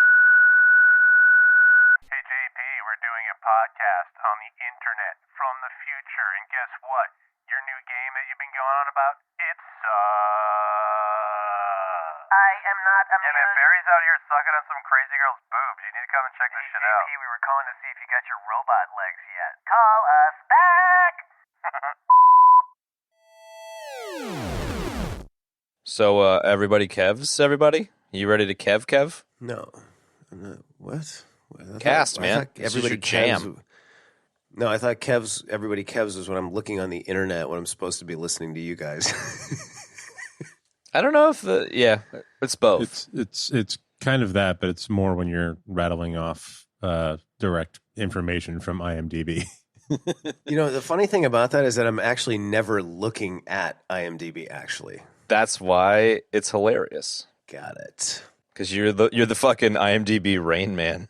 S5: Hey, JP, we're doing a podcast on the internet from the future, and guess what? Your new game that you've been going on about, it sucks. I am not a man. Barry's out here sucking on some crazy girl's boobs. You need to come and check this shit out. We were calling to see if you got your robot legs yet. Call us back.
S2: So everybody Kevs, everybody? You ready to Kev?
S1: No. What?
S2: Cast, man. This is your jam.
S1: No, I thought everybody Kevs was when I'm looking on the internet when I'm supposed to be listening to you guys.
S2: I don't know if it's both.
S3: It's kind of that, but it's more when you're rattling off direct information from IMDb.
S1: The funny thing about that is that I'm actually never looking at IMDb, actually.
S2: That's why it's hilarious.
S1: Got it.
S2: Because you're the fucking IMDb Rain Man.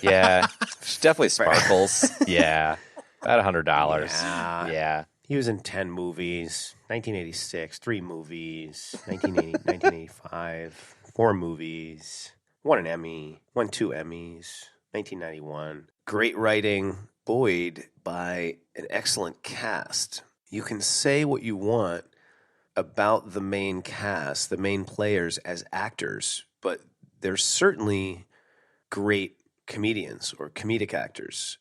S2: Yeah, definitely sparkles. Yeah, about $100. Yeah.
S1: He was in 10 movies, 1986, 3 movies, 1985, 4 movies, won an Emmy, won 2 Emmys, 1991. Great writing, buoyed by an excellent cast. You can say what you want about the main cast, the main players as actors, but they're certainly great comedians or comedic actors.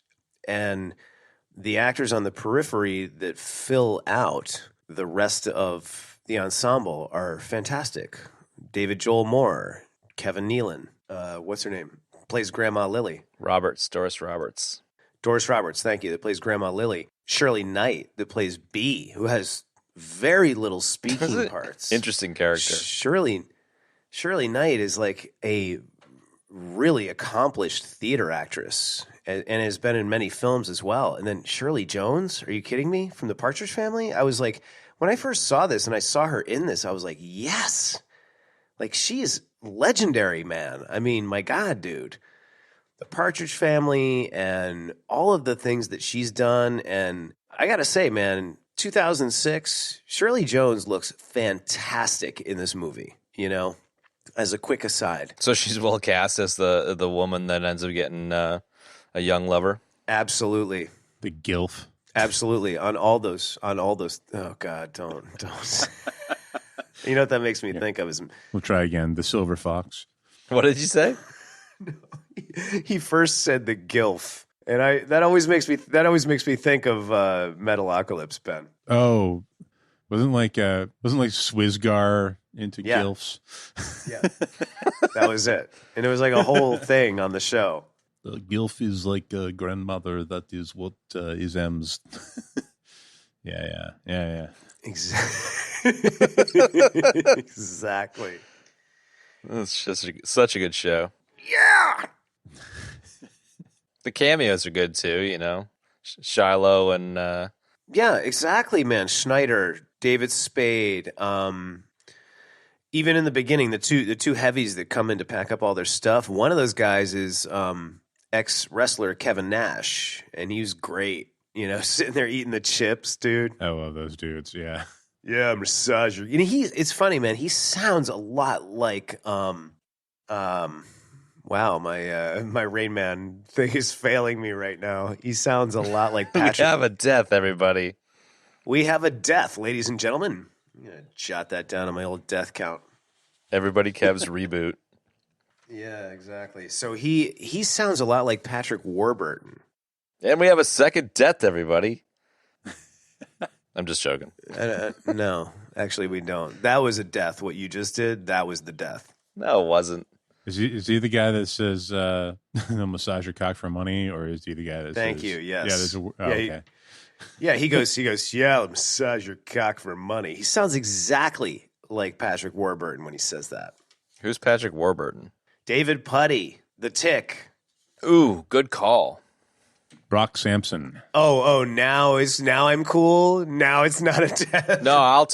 S1: And the actors on the periphery that fill out the rest of the ensemble are fantastic. David Joel Moore, Kevin Nealon, what's her name? Plays Grandma Lily.
S2: Doris Roberts.
S1: Doris Roberts, thank you, that plays Grandma Lily. Shirley Knight, that plays Bee, who has very little speaking parts.
S2: Interesting character.
S1: Shirley Knight is like a really accomplished theater actress and has been in many films as well. And then Shirley Jones, are you kidding me? From the Partridge Family? I was like, when I first saw this and I saw her in this, I was like, yes. Like, she is legendary, man. I mean, my God, dude. The Partridge Family and all of the things that she's done. And I got to say, man, 2006, Shirley Jones looks fantastic in this movie, as a quick aside.
S2: So she's well cast as the woman that ends up getting a young lover.
S1: Absolutely.
S3: The GILF.
S1: Absolutely. On all those. Oh God, don't. You know what that makes me think of is
S3: We'll try again. The Silver Fox.
S2: What did you say?
S1: he first said the GILF, and that always makes me think of Metalocalypse, Ben.
S3: Oh, wasn't like Swizgar into
S1: Yeah.
S3: GILFs?
S1: Yeah, that was it, and it was like a whole thing on the show.
S3: The GILF is like a grandmother. That is what is M's. Yeah.
S1: Exactly.
S2: It's just such a good show.
S1: Yeah.
S2: The cameos are good too, you know. Shiloh and
S1: Yeah, exactly, man. Schneider, David Spade. Even in the beginning, the two heavies that come in to pack up all their stuff. One of those guys is ex wrestler Kevin Nash, and he was great. You know, sitting there eating the chips, dude.
S3: I love those dudes. Yeah.
S1: Yeah, massager. You know, it's funny, man. He sounds a lot like wow, my Rain Man thing is failing me right now. He sounds a lot like Patric.
S2: we have a death, everybody.
S1: We have a death, ladies and gentlemen. I'm gonna jot that down on my old death count.
S2: Everybody Kev's reboot.
S1: Yeah, exactly. So he sounds a lot like Patric Warburton.
S2: And we have a second death, everybody. I'm just joking.
S1: No, actually, we don't. That was a death. What you just did, that was the death.
S2: No, it wasn't.
S3: Is he the guy that says "They'll massage your cock for money," or is he the guy that
S1: Thank
S3: says,
S1: you. Yes.
S3: Yeah, there's okay.
S1: He goes, yeah, I'll massage your cock for money. He sounds exactly like Patric Warburton when he says that.
S2: Who's Patrick Warburton?
S1: David Puddy, the Tick.
S2: Ooh, good call.
S3: Brock Sampson.
S1: Oh, now I'm cool. Now it's not a death.
S2: No, I'll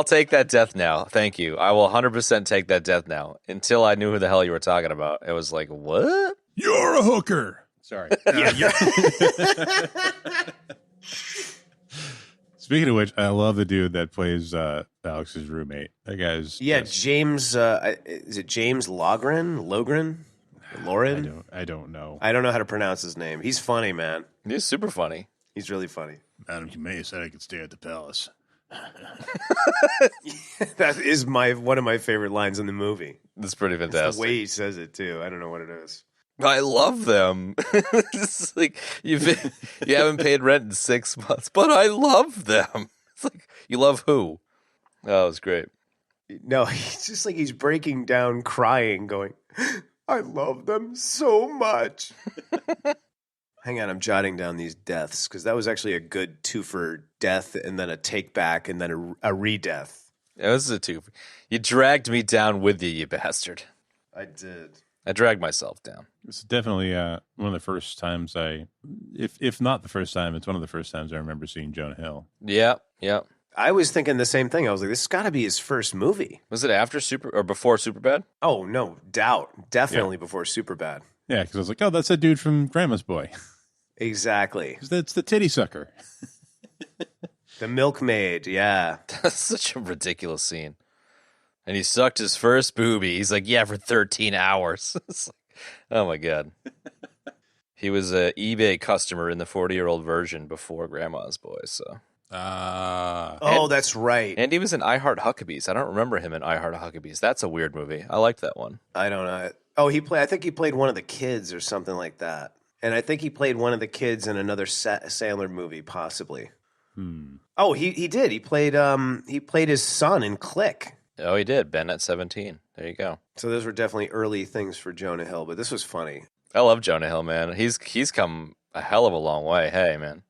S2: take that death now. Thank you. I will 100% take that death now. Until I knew who the hell you were talking about. It was like, what?
S3: You're a hooker. Sorry. Speaking of which, I love the dude that plays Alex's roommate. That guy's
S1: James. Is it James Loughran? Loughran?
S3: I don't know.
S1: I don't know how to pronounce his name. He's funny, man.
S2: He's super funny.
S1: He's really funny.
S3: Madam Humay said I could stay at the palace.
S1: That is one of my favorite lines in the movie.
S2: That's pretty
S1: It's
S2: fantastic.
S1: the way he says it too. I don't know what it is.
S2: I love them. It's like you haven't paid rent in 6 months, but I love them. It's like, you love who? Oh, it was great.
S1: No, he's just like he's breaking down, crying, going, "I love them so much." Hang on, I'm jotting down these deaths because that was actually a good two for death, and then a take back, and then a re-death.
S2: It was a two. You dragged me down with you, you bastard.
S1: I did.
S2: I dragged myself down.
S3: It's definitely one of the first times if not the first time, it's one of the first times I remember seeing Jonah Hill.
S2: Yeah.
S1: I was thinking the same thing. I was like, this has got to be his first movie.
S2: Was it after before Superbad?
S1: Oh, no doubt. Definitely before Superbad.
S3: Yeah, because I was like, oh, that's that dude from Grandma's Boy.
S1: Exactly.
S3: That's the titty sucker.
S1: The milkmaid, yeah.
S2: That's such a ridiculous scene. And he sucked his first boobie. He's like, yeah, for 13 hours. It's like, oh, my God. He was an eBay customer in the 40-year-old version before Grandma's Boy, so.
S1: That's right.
S2: And he was in I Heart Huckabees. I don't remember him in I Heart Huckabees. That's a weird movie. I liked that one.
S1: I don't know. Oh, I think he played one of the kids or something like that. And I think he played one of the kids in another Sandler movie, possibly. Oh, he did. He played his son in Click.
S2: Oh, he did. Ben at 17. There you go.
S1: So those were definitely early things for Jonah Hill, but this was funny.
S2: I love Jonah Hill, man. He's come a hell of a long way. Hey, man.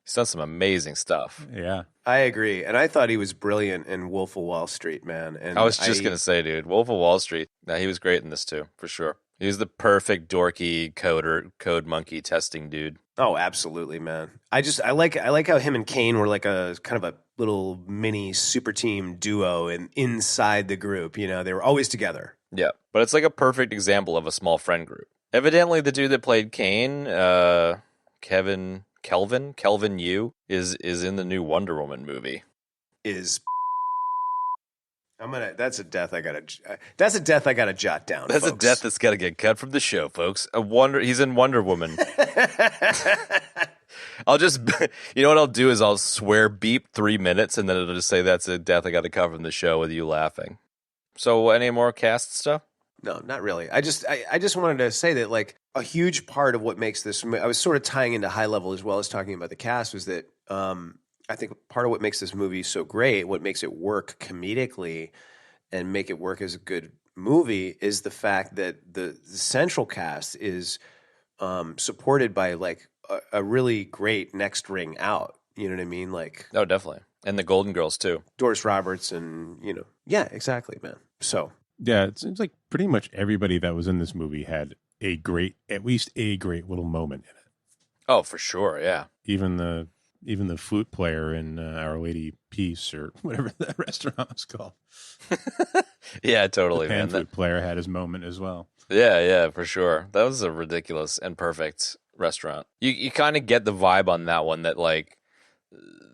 S2: He's done some amazing stuff.
S3: Yeah.
S1: I agree. And I thought he was brilliant in Wolf of Wall Street, man. And
S2: I was just going to say, dude, Wolf of Wall Street, he was great in this too, for sure. He was the perfect dorky code monkey testing dude.
S1: Oh, absolutely, man. I like how him and Kane were like a kind of a little mini super team duo and inside the group, you know, they were always together.
S2: Yeah, but it's like a perfect example of a small friend group. Evidently, the dude that played Kane, Kelvin Yu, is in the new Wonder Woman movie.
S1: Is That's a death I gotta jot down.
S2: That's
S1: folks.
S2: a death that's got to get cut from the show, folks. He's in Wonder Woman. I'll just, you know what I'll do is I'll swear beep 3 minutes, and then it'll just say that's a death I got to cut from the show with you laughing. So, any more cast stuff?
S1: No, not really. I just wanted to say that like a huge part of what makes this, I was sort of tying into High Level as well as talking about the cast, was that I think part of what makes this movie so great, what makes it work comedically and make it work as a good movie, is the fact that the central cast is supported by like a really great next ring out. You know what I mean? Like,
S2: Oh, definitely. And the Golden Girls, too.
S1: Doris Roberts and, yeah, exactly, man. So,
S3: Yeah, it seems like pretty much everybody that was in this movie had at least a great little moment in it.
S2: Oh, for sure, yeah.
S3: Even the flute player in Our Lady Peace or whatever that restaurant was called.
S2: Yeah, totally,
S3: The pan
S2: man.
S3: flute player had his moment as well.
S2: Yeah, for sure. That was a ridiculous and perfect restaurant. You kind of get the vibe on that one that like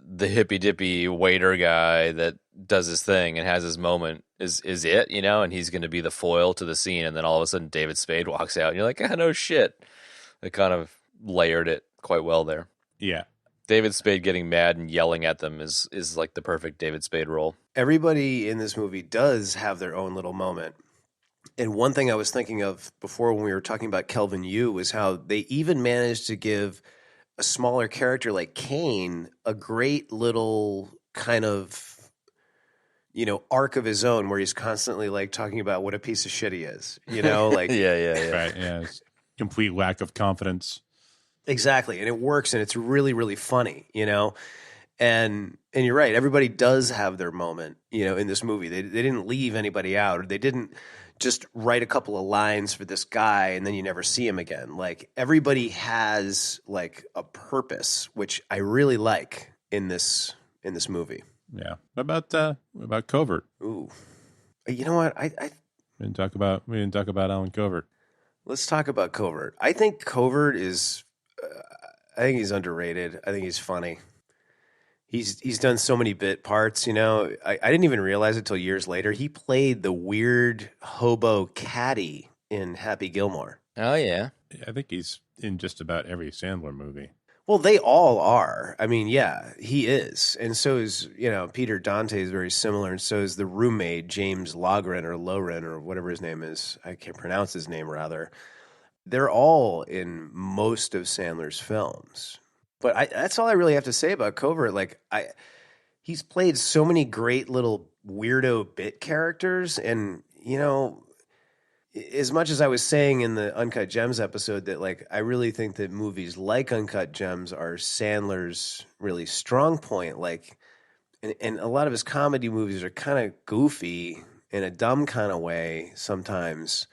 S2: the hippy dippy waiter guy that does his thing and has his moment is it, and he's going to be the foil to the scene, and then all of a sudden David Spade walks out and you're like, no shit. They kind of layered it quite well there.
S3: Yeah.
S2: David Spade getting mad and yelling at them is like the perfect David Spade role.
S1: everybody in this movie does have their own little moment. And one thing I was thinking of before when we were talking about Kelvin Yu was how they even managed to give a smaller character like Kane a great little kind of, arc of his own where he's constantly like talking about what a piece of shit he is, like
S2: Yeah.
S3: Right. Yeah. It's complete lack of confidence.
S1: Exactly. And it works and it's really, really funny, And you're right, everybody does have their moment, in this movie. They didn't leave anybody out, or they didn't just write a couple of lines for this guy and then you never see him again. Like everybody has like a purpose, which I really like in this movie.
S3: Yeah. What about Covert?
S1: Ooh. You know what?
S3: We didn't talk about Alan Covert.
S1: Let's talk about Covert. I think Covert is I think he's underrated. I think he's funny. He's done so many bit parts, I didn't even realize it till years later. He played the weird hobo caddy in Happy Gilmore.
S2: Oh, yeah.
S3: I think he's in just about every Sandler movie.
S1: Well, they all are. I mean, yeah, he is. And so is, Peter Dante is very similar. And so is the roommate, James Loughran or whatever his name is. I can't pronounce his name, rather. They're all in most of Sandler's films. But that's all I really have to say about Covert. Like, he's played so many great little weirdo bit characters. And, as much as I was saying in the Uncut Gems episode that, like, I really think that movies like Uncut Gems are Sandler's really strong point. Like, and a lot of his comedy movies are kind of goofy in a dumb kind of way sometimes.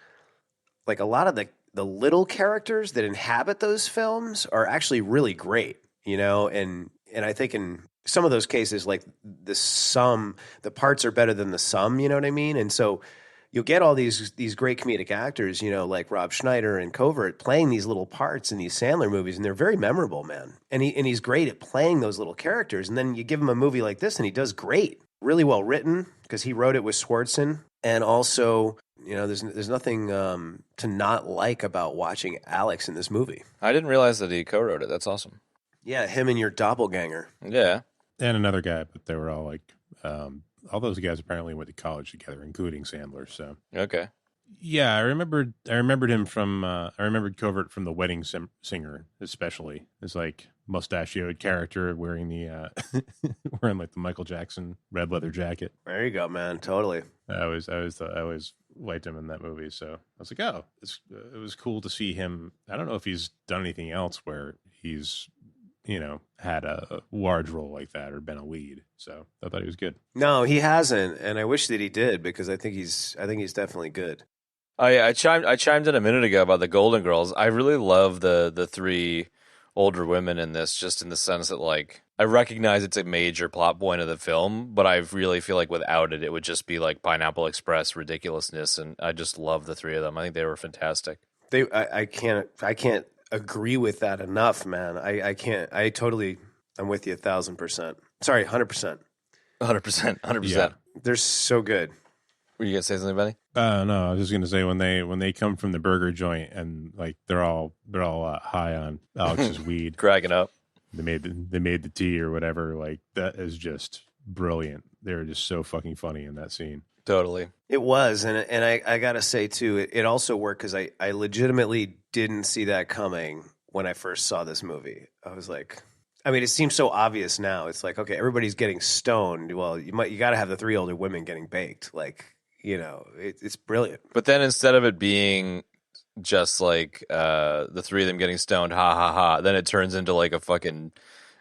S1: Like, a lot of the little characters that inhabit those films are actually really great, and I think in some of those cases, like the parts are better than the sum, you know what I mean? And so you'll get all these great comedic actors, like Rob Schneider and Covert playing these little parts in these Sandler movies, and they're very memorable, man. And he's great at playing those little characters. And then you give him a movie like this and he does great, really well written because he wrote it with Swardson. And also, there's nothing to not like about watching Alex in this movie.
S2: I didn't realize that he co-wrote it. That's awesome.
S1: Yeah, him and your doppelganger.
S2: Yeah.
S3: And another guy, but they were all like, all those guys apparently went to college together, including Sandler. So
S2: Okay.
S3: yeah, I remembered him from, I remembered Covert from The Wedding Singer, especially. It's like mustachioed character wearing the, wearing like the Michael Jackson red leather jacket.
S1: There you go, man. Totally.
S3: I always liked him in that movie. So I was like, oh, it was cool to see him. I don't know if he's done anything else where he's, had a large role like that or been a lead. So I thought he was good.
S1: No, he hasn't, and I wish that he did because I think he's definitely good.
S2: I chimed in a minute ago about the Golden Girls. I really love the three older women in this, just in the sense that, like, I recognize it's a major plot point of the film, but I really feel like without it, it would just be like Pineapple Express ridiculousness, and I just love the three of them. I think they were fantastic.
S1: I can't agree with that enough, man. I'm with you 1,000%. Sorry, 100%.
S2: 100%.
S1: They're so good.
S2: Were you gonna say something, Benny?
S3: No, I was just gonna say when they come from the burger joint and like they're all high on Alex's weed,
S2: Cracking up.
S3: they made the tea or whatever. Like that is just brilliant. They're just so fucking funny in that scene.
S2: Totally.
S1: It was, and I gotta say too, it also worked because I legitimately didn't see that coming when I first saw this movie. I was like, I mean, it seems so obvious now. It's like, okay, everybody's getting stoned. Well, you got to have the three older women getting baked. Like, it's brilliant.
S2: But then instead of it being just like the three of them getting stoned, ha ha ha, then it turns into like a fucking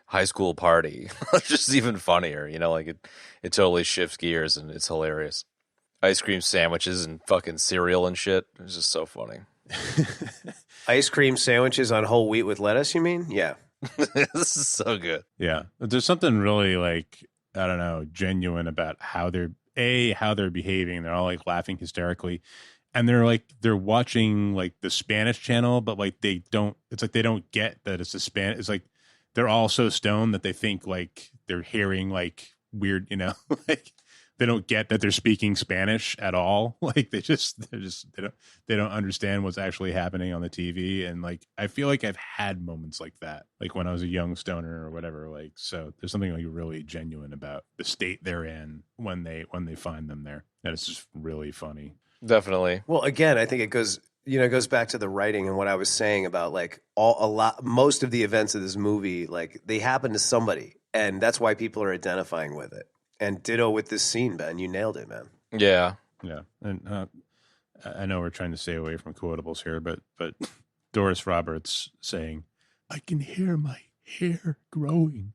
S2: high school party. It's just even funnier, like it totally shifts gears and it's hilarious. Ice cream sandwiches and fucking cereal and shit. It's just so funny.
S1: Ice cream sandwiches on whole wheat with lettuce, you mean? Yeah.
S2: This is so good.
S3: Yeah, there's something really like, I don't know, genuine about how they're behaving. They're all like laughing hysterically, and they're watching like the Spanish channel, but like they don't get that it's a Spanish. It's like they're all so stoned that they think like they're hearing like weird, like they don't get that they're speaking Spanish at all. Like they don't understand what's actually happening on the TV. And like, I feel like I've had moments like that, like when I was a young stoner or whatever. Like, so there's something like really genuine about the state they're in when they find them there. And it's just really funny.
S2: Definitely.
S1: Well, again, I think it goes back to the writing and what I was saying about like most of the events of this movie, like they happen to somebody, and that's why people are identifying with it. And ditto with this scene, Ben. You nailed it, man.
S2: Yeah.
S3: Yeah. And I know we're trying to stay away from quotables here, but Doris Roberts saying, "I can hear my hair growing,"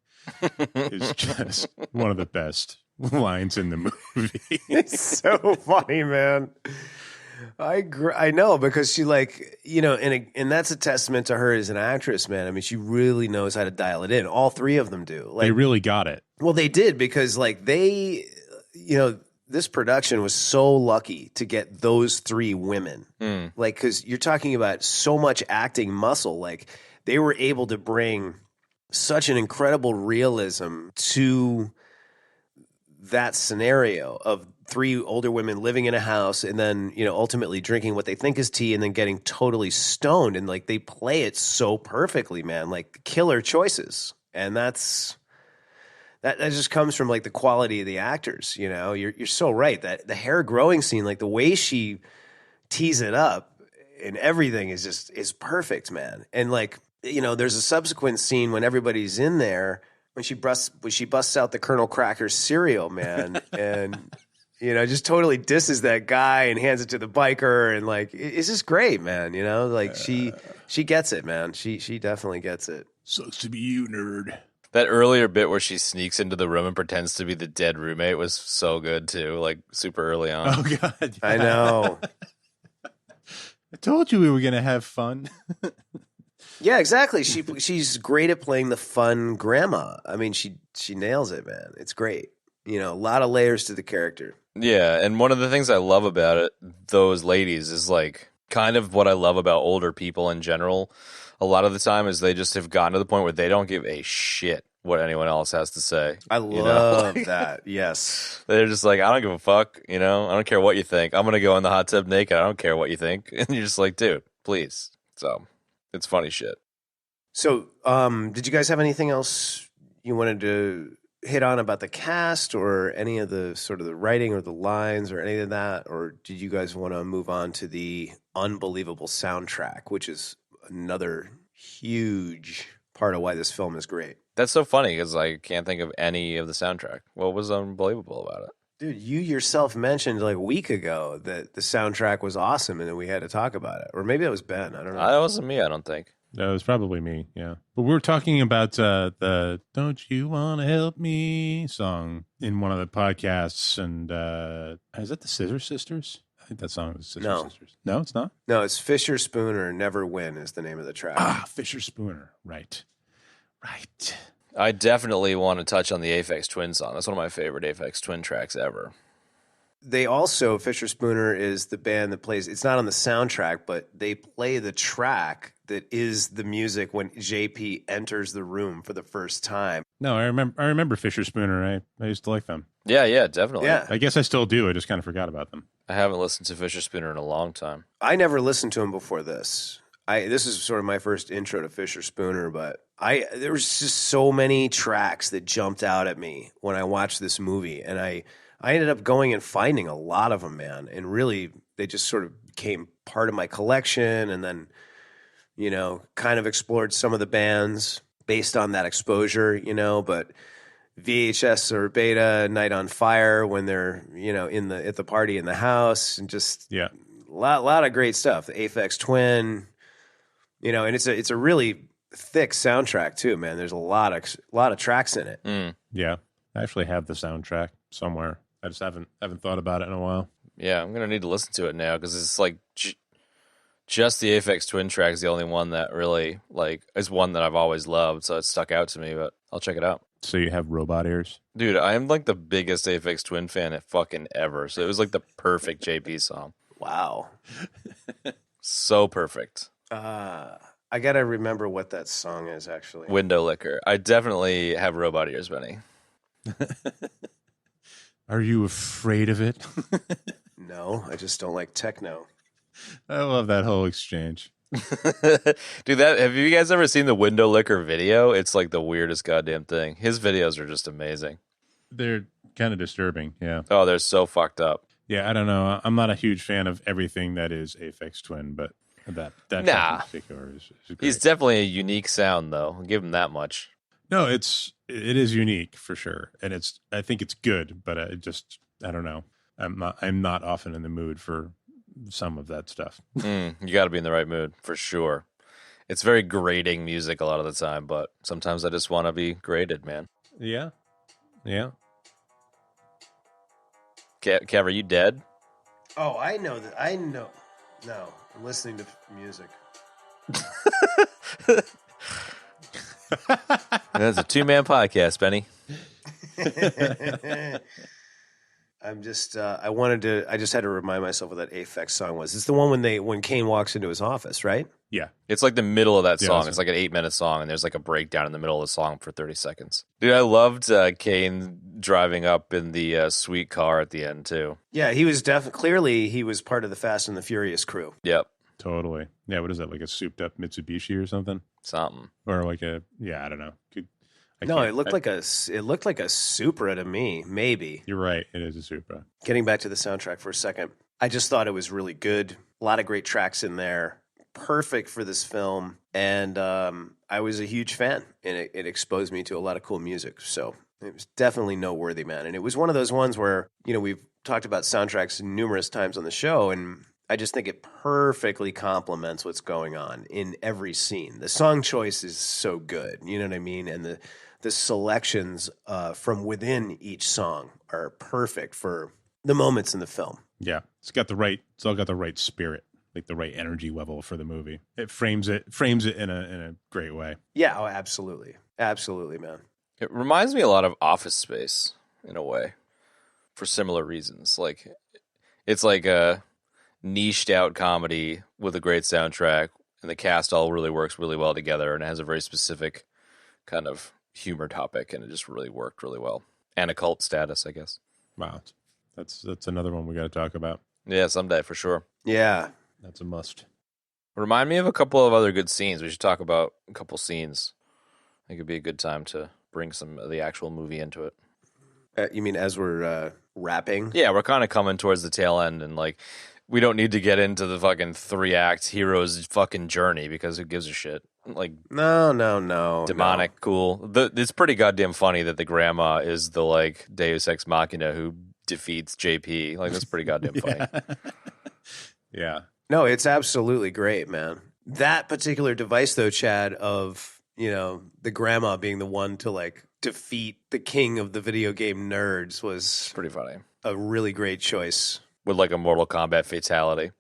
S3: is just one of the best lines in the movie.
S1: It's so funny, man. I know, because she like, and that's a testament to her as an actress, man. I mean, she really knows how to dial it in. All three of them do. Like,
S3: they really got it.
S1: Well, they did, because like this production was so lucky to get those three women. Like, because you're talking about so much acting muscle. Like, they were able to bring such an incredible realism to that scenario of three older women living in a house and then, ultimately drinking what they think is tea and then getting totally stoned. And like, they play it so perfectly, man, like killer choices. And that just comes from like the quality of the actors. You're so right that the hair growing scene, like the way she tees it up and everything is perfect, man. And like, there's a subsequent scene when everybody's in there, when she busts out the Colonel Crackers cereal, man, and just totally disses that guy and hands it to the biker, and like it's just great, man. Like she gets it, man. She definitely gets it.
S3: Sucks to be you, nerd.
S2: That earlier bit where she sneaks into the room and pretends to be the dead roommate was so good too, like super early on.
S3: Oh God, yeah.
S1: I know.
S3: I told you we were gonna have fun.
S1: Yeah, exactly. She's great at playing the fun grandma. I mean, she nails it, man. It's great. A lot of layers to the character.
S2: Yeah, and one of the things I love about it, those ladies, is like kind of what I love about older people in general. A lot of the time is they just have gotten to the point where they don't give a shit what anyone else has to say.
S1: I love that. Yes.
S2: They're just like, I don't give a fuck, I don't care what you think. I'm going to go in the hot tub naked. I don't care what you think. And you're just like, dude, please. So it's funny shit.
S1: So did you guys have anything else you wanted to hit on about the cast or any of the sort of the writing or the lines or any of that? Or did you guys want to move on to the unbelievable soundtrack, which is another huge part of why this film is great?
S2: That's so funny because I can't think of any of the soundtrack. What was unbelievable about it?
S1: Dude, you yourself mentioned like a week ago that the soundtrack was awesome and then we had to talk about it. Or maybe that was Ben. I don't know.
S2: That wasn't me, I don't think.
S3: That was probably me, yeah. But we were talking about the "Don't You Want to Help Me" song in one of the podcasts, and is that the Scissor Sisters? I think that song was Scissor Sisters. No, it's not?
S1: No, it's Fisher Spooner, Never Win is the name of the track.
S3: Ah, Fisher Spooner, right.
S2: I definitely want to touch on the Aphex Twin song. That's one of my favorite Aphex Twin tracks ever.
S1: they also, Fisher Spooner is the band that plays, it's not on the soundtrack, but they play the track that is the music when JP enters the room for the first time.
S3: No, I remember Fisher Spooner. I used to like them.
S2: Yeah, definitely.
S1: Yeah.
S3: I guess I still do. I just kind of forgot about them.
S2: I haven't listened to Fisher Spooner in a long time.
S1: I never listened to him before this. This is sort of my first intro to Fisher Spooner, but there was just so many tracks that jumped out at me when I watched this movie, and I ended up going and finding a lot of them, man, and really they just sort of became part of my collection, and then, you know, kind of explored some of the bands based on that exposure, you know, but VHS or Beta, Night on Fire when they're, you know, at the party in the house, and just
S3: Yeah.
S1: a lot of great stuff. The Aphex Twin, you know, and it's a really thick soundtrack too, man. There's a lot of tracks in it.
S2: Mm.
S3: Yeah. I actually have the soundtrack somewhere. I just haven't thought about it in a while.
S2: Yeah, I'm gonna need to listen to it now because it's like just the Aphex Twin track is the only one that really like is one that I've always loved, so it stuck out to me. But I'll check it out.
S3: So you have robot ears?
S2: Dude, I am like the biggest Aphex Twin fan fucking ever. So it was like the perfect JP song.
S1: Wow.
S2: So perfect.
S1: I gotta remember what that song is actually.
S2: Window liquor. I definitely have robot ears, Benny.
S3: Are you afraid of it?
S1: No, I just don't like techno.
S3: I love that whole exchange.
S2: Dude, have you guys ever seen the window liquor video? It's like the weirdest goddamn thing. His videos are just amazing.
S3: They're kind of disturbing, yeah.
S2: Oh, they're so fucked up.
S3: Yeah, I don't know. I'm not a huge fan of everything that is Aphex Twin, but that
S2: Nah.
S3: track in particular is great.
S2: He's definitely a unique sound, though. I'll give him that much.
S3: No, it is unique for sure, and I think it's good, but I don't know. I'm not often in the mood for some of that stuff.
S2: You got to be in the right mood for sure. It's very grating music a lot of the time, but sometimes I just want to be grated, man.
S3: Yeah.
S2: Kev, are you dead?
S1: Oh, I know that. I know. No, I'm listening to music.
S2: That's a 2-man podcast, Benny.
S1: I'm just. I just had to remind myself what that Aphex song was. It's the one when Kane walks into his office, right?
S3: Yeah.
S2: It's like the middle of that
S3: Yeah,
S2: song. It's like an 8-minute song, and there's like a breakdown in the middle of the song for 30 seconds. Dude, I loved Kane driving up in the sweet car at the end, too.
S1: Yeah, he was clearly he was part of the Fast and the Furious crew.
S2: Yep.
S3: Totally. Yeah, what is that, like a souped up Mitsubishi or something?
S2: Something.
S3: Or like I don't know.
S1: It looked like a Supra to me, maybe.
S3: You're right, it is a Supra.
S1: Getting back to the soundtrack for a second, I just thought it was really good. A lot of great tracks in there. Perfect for this film. And I was a huge fan, and it exposed me to a lot of cool music. So it was definitely noteworthy, man. And it was one of those ones where, you know, we've talked about soundtracks numerous times on the show, and I just think it perfectly complements what's going on in every scene. The song choice is so good, you know what I mean? And the selections from within each song are perfect for the moments in the film.
S3: Yeah, it's all got the right spirit, like the right energy level for the movie. It frames it in a great way.
S1: Yeah, oh, absolutely. Absolutely, man.
S2: It reminds me a lot of Office Space in a way for similar reasons. Like, it's like a niched out comedy with a great soundtrack, and the cast all really works really well together, and it has a very specific kind of humor topic, and it just really worked really well. And a cult status, I guess.
S3: Wow, that's another one we got to talk about.
S2: Yeah, someday for sure.
S1: Yeah.
S3: That's a must.
S2: Remind me of a couple of other good scenes. We should talk about a couple scenes. I think it'd be a good time to bring some of the actual movie into it.
S1: You mean as we're rapping?
S2: Yeah, we're kind of coming towards the tail end, and like, we don't need to get into the fucking 3-act hero's fucking journey because who gives a shit? Like,
S1: No.
S2: Demonik, cool. It's pretty goddamn funny that the grandma is the like Deus Ex Machina who defeats JP. Like, that's pretty goddamn funny.
S3: Yeah.
S1: No, it's absolutely great, man. That particular device, though, Chad, of, you know, the grandma being the one to like defeat the king of the video game nerds was
S2: Pretty funny.
S1: a really great choice.
S2: With like a Mortal Kombat fatality.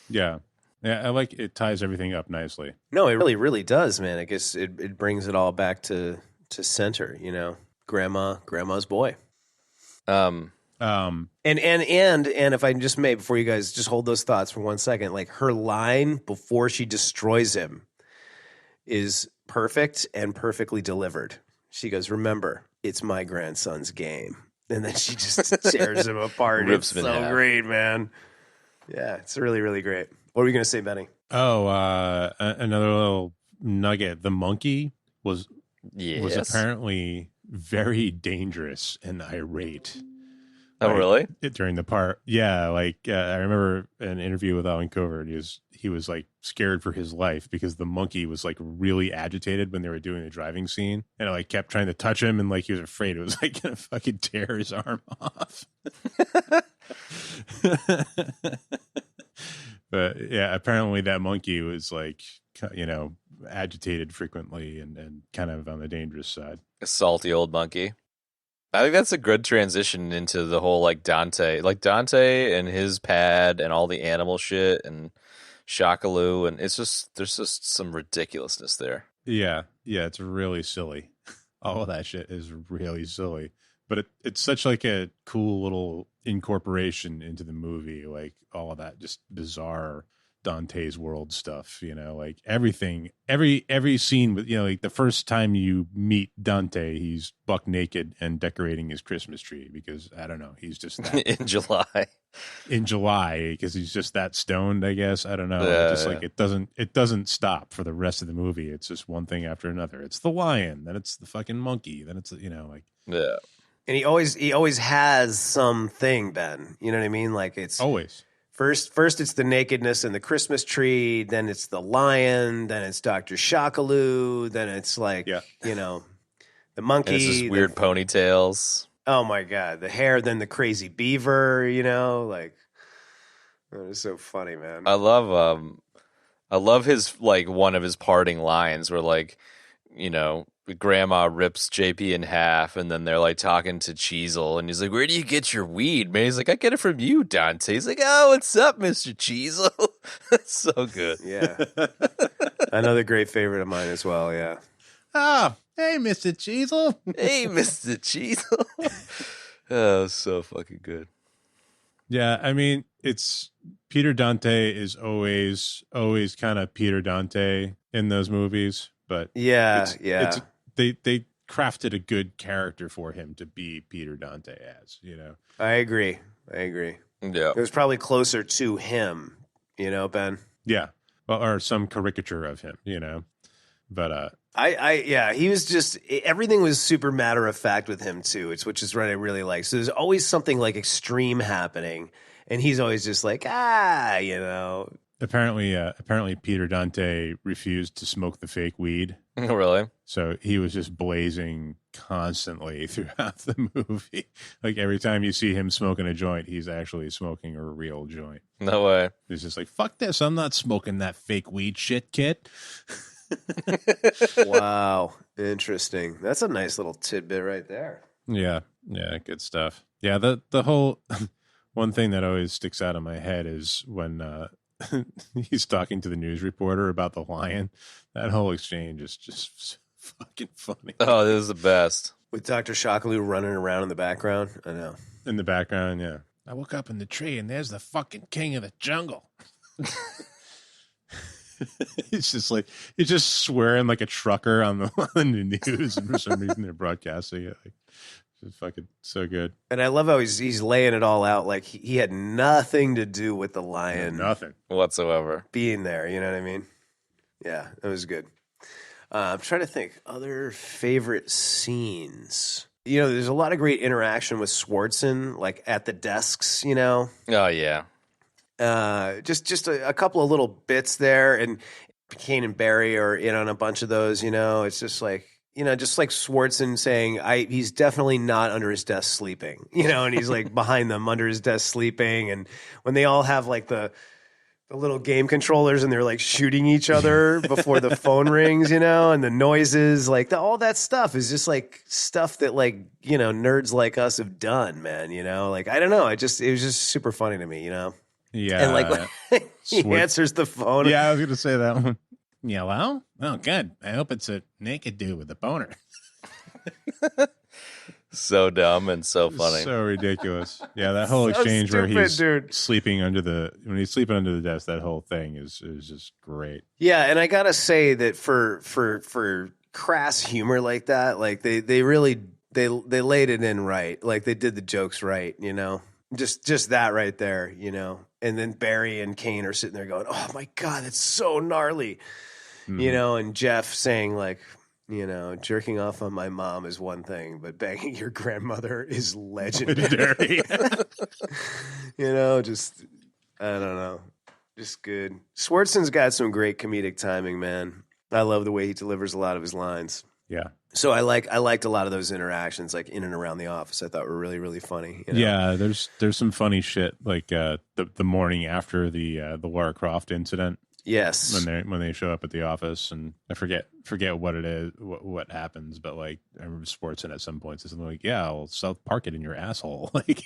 S3: Yeah. I like it. Ties everything up nicely.
S1: No, it really does, man. I guess it brings it all back to center, you know. Grandma's boy.
S3: Um,
S1: And if I just may, before you guys just hold those thoughts for 1 second, like her line before she destroys him is perfect and perfectly delivered. She goes, "Remember, it's my grandson's game," and then she just tears him apart.
S2: Rips
S1: It's
S2: him in
S1: so
S2: half.
S1: great, man. Yeah, it's really, really great. What were you going to say, Benny?
S3: Another little nugget. The monkey was apparently very dangerous and irate.
S2: Oh, really?
S3: During the part, yeah. Like I remember an interview with Alan Covert. He was like scared for his life because the monkey was like really agitated when they were doing the driving scene, and it like kept trying to touch him, and like he was afraid it was like gonna fucking tear his arm off. But yeah, apparently that monkey was like, agitated frequently and kind of on the dangerous side.
S2: A salty old monkey. I think that's a good transition into the whole like Dante and his pad and all the animal shit and Shockaloo, and there's just some ridiculousness there.
S3: Yeah, it's really silly. All of that shit is really silly, but it's such like a cool little incorporation into the movie, like all of that just bizarre Dante's world stuff, like everything, every scene with, like the first time you meet Dante, he's buck naked and decorating his Christmas tree because I don't know, he's just that, in July because he's just that stoned, I guess. I don't know. Just like it doesn't stop for the rest of the movie. It's just one thing after another. It's the lion, then it's the fucking monkey, then it's like
S2: yeah.
S1: And he always has something, Ben. You know what I mean? Like it's
S3: always.
S1: First, it's the nakedness and the Christmas tree. Then it's the lion. Then it's Dr. Shockaloo. Then it's like, the monkey.
S2: And it's just weird ponytails.
S1: Oh, my God. The hair, then the crazy beaver, like, it's so funny, man.
S2: I love his, like, one of his parting lines where, like, Grandma rips JP in half, and then they're like talking to Cheezel, and he's like, "Where do you get your weed, man?" He's like, "I get it from you, Dante." He's like, "Oh, what's up, Mr. Cheezel?" That's so good.
S1: Yeah. Another great favorite of mine as well, yeah.
S3: Oh, hey, Mr. Cheezel.
S2: Hey, Mr. Cheezel. Oh, so fucking good.
S3: Yeah, I mean, it's Peter Dante is always kind of Peter Dante in those movies, but
S1: it's
S3: they crafted a good character for him to be Peter Dante as,
S1: I agree.
S2: Yeah.
S1: It was probably closer to him, Ben.
S3: Yeah. Well, or some caricature of him, But
S1: he was just, everything was super matter of fact with him too, which is what I really like. So there's always something like extreme happening, and he's always just like,
S3: Apparently Peter Dante refused to smoke the fake weed.
S2: Really?
S3: So he was just blazing constantly throughout the movie. Like every time you see him smoking a joint, he's actually smoking a real joint.
S2: No way.
S3: He's just like, "Fuck this, I'm not smoking that fake weed shit, kid."
S1: Wow. Interesting. That's a nice little tidbit right there.
S3: Yeah, good stuff. Yeah, the whole one thing that always sticks out in my head is when he's talking to the news reporter about the lion. That whole exchange is just fucking funny.
S2: Oh, this is the best.
S1: With Dr. Shockaloo running around in the background. I know.
S3: In the background, yeah. I woke up in the tree and there's the fucking king of the jungle. It's just like, he's just swearing like a trucker on the news, and for some reason they're broadcasting it. Like, it's fucking so good.
S1: And I love how he's laying it all out like he had nothing to do with the lion.
S3: Nothing
S2: whatsoever.
S1: Being there, you know what I mean? Yeah, it was good. I'm trying to think. Other favorite scenes. There's a lot of great interaction with Swardson, like at the desks,
S2: Oh, yeah.
S1: Just a couple of little bits there, and Kane and Barry are in on a bunch of those. It's just like just like Swardson saying, he's definitely not under his desk sleeping. And he's like behind them under his desk sleeping, and when they all have like the little game controllers and they're like shooting each other before the phone rings, and the noises, like all that stuff is just like stuff that like nerds like us have done, man. Like I don't know, it was just super funny to me,
S3: Yeah.
S1: And like he answers the phone.
S3: Yeah, I was going to say that one. Hello? Oh, good. I hope it's a naked dude with a boner.
S2: So dumb and so funny.
S3: So ridiculous. Yeah, that whole exchange where he's sleeping when he's sleeping under the desk, that whole thing is just great.
S1: Yeah, and I gotta say that for crass humor like that, like they really they laid it in right. Like they did the jokes right, you know. Just that right there, you know. And then Barry and Kane are sitting there going, "Oh my God, that's so gnarly," you know. And Jeff saying like, you know, jerking off on my mom is one thing, but banging your grandmother is legendary. You know, just I don't know, just good. Swardson's got some great comedic timing, man. I love the way he delivers a lot of his lines.
S3: Yeah.
S1: So I liked a lot of those interactions, like in and around the office. I thought were really, really funny. You know?
S3: Yeah, there's some funny shit like the morning after the Lara Croft incident.
S1: Yes,
S3: when they show up at the office, and I forget what it is, what happens, but like I remember Swardson at some point says something like, "Yeah, I'll South Park it in your asshole." Like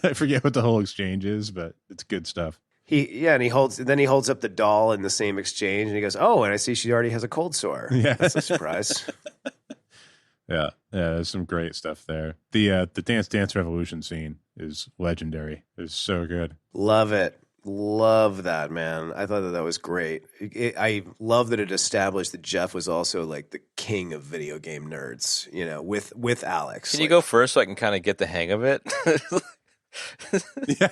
S3: I forget what the whole exchange is, but it's good stuff.
S1: And he holds up the doll in the same exchange, and he goes, "Oh, and I see she already has a cold sore."
S3: Yeah,
S1: that's a surprise.
S3: Yeah, there's some great stuff there. The Dance Revolution scene is legendary. It's so good.
S1: Love it. Love that, man. I thought that was great. I love that it established that Jeff was also like the king of video game nerds, you know, with Alex.
S2: Can you go first so I can kind of get the hang of it?
S3: Yeah.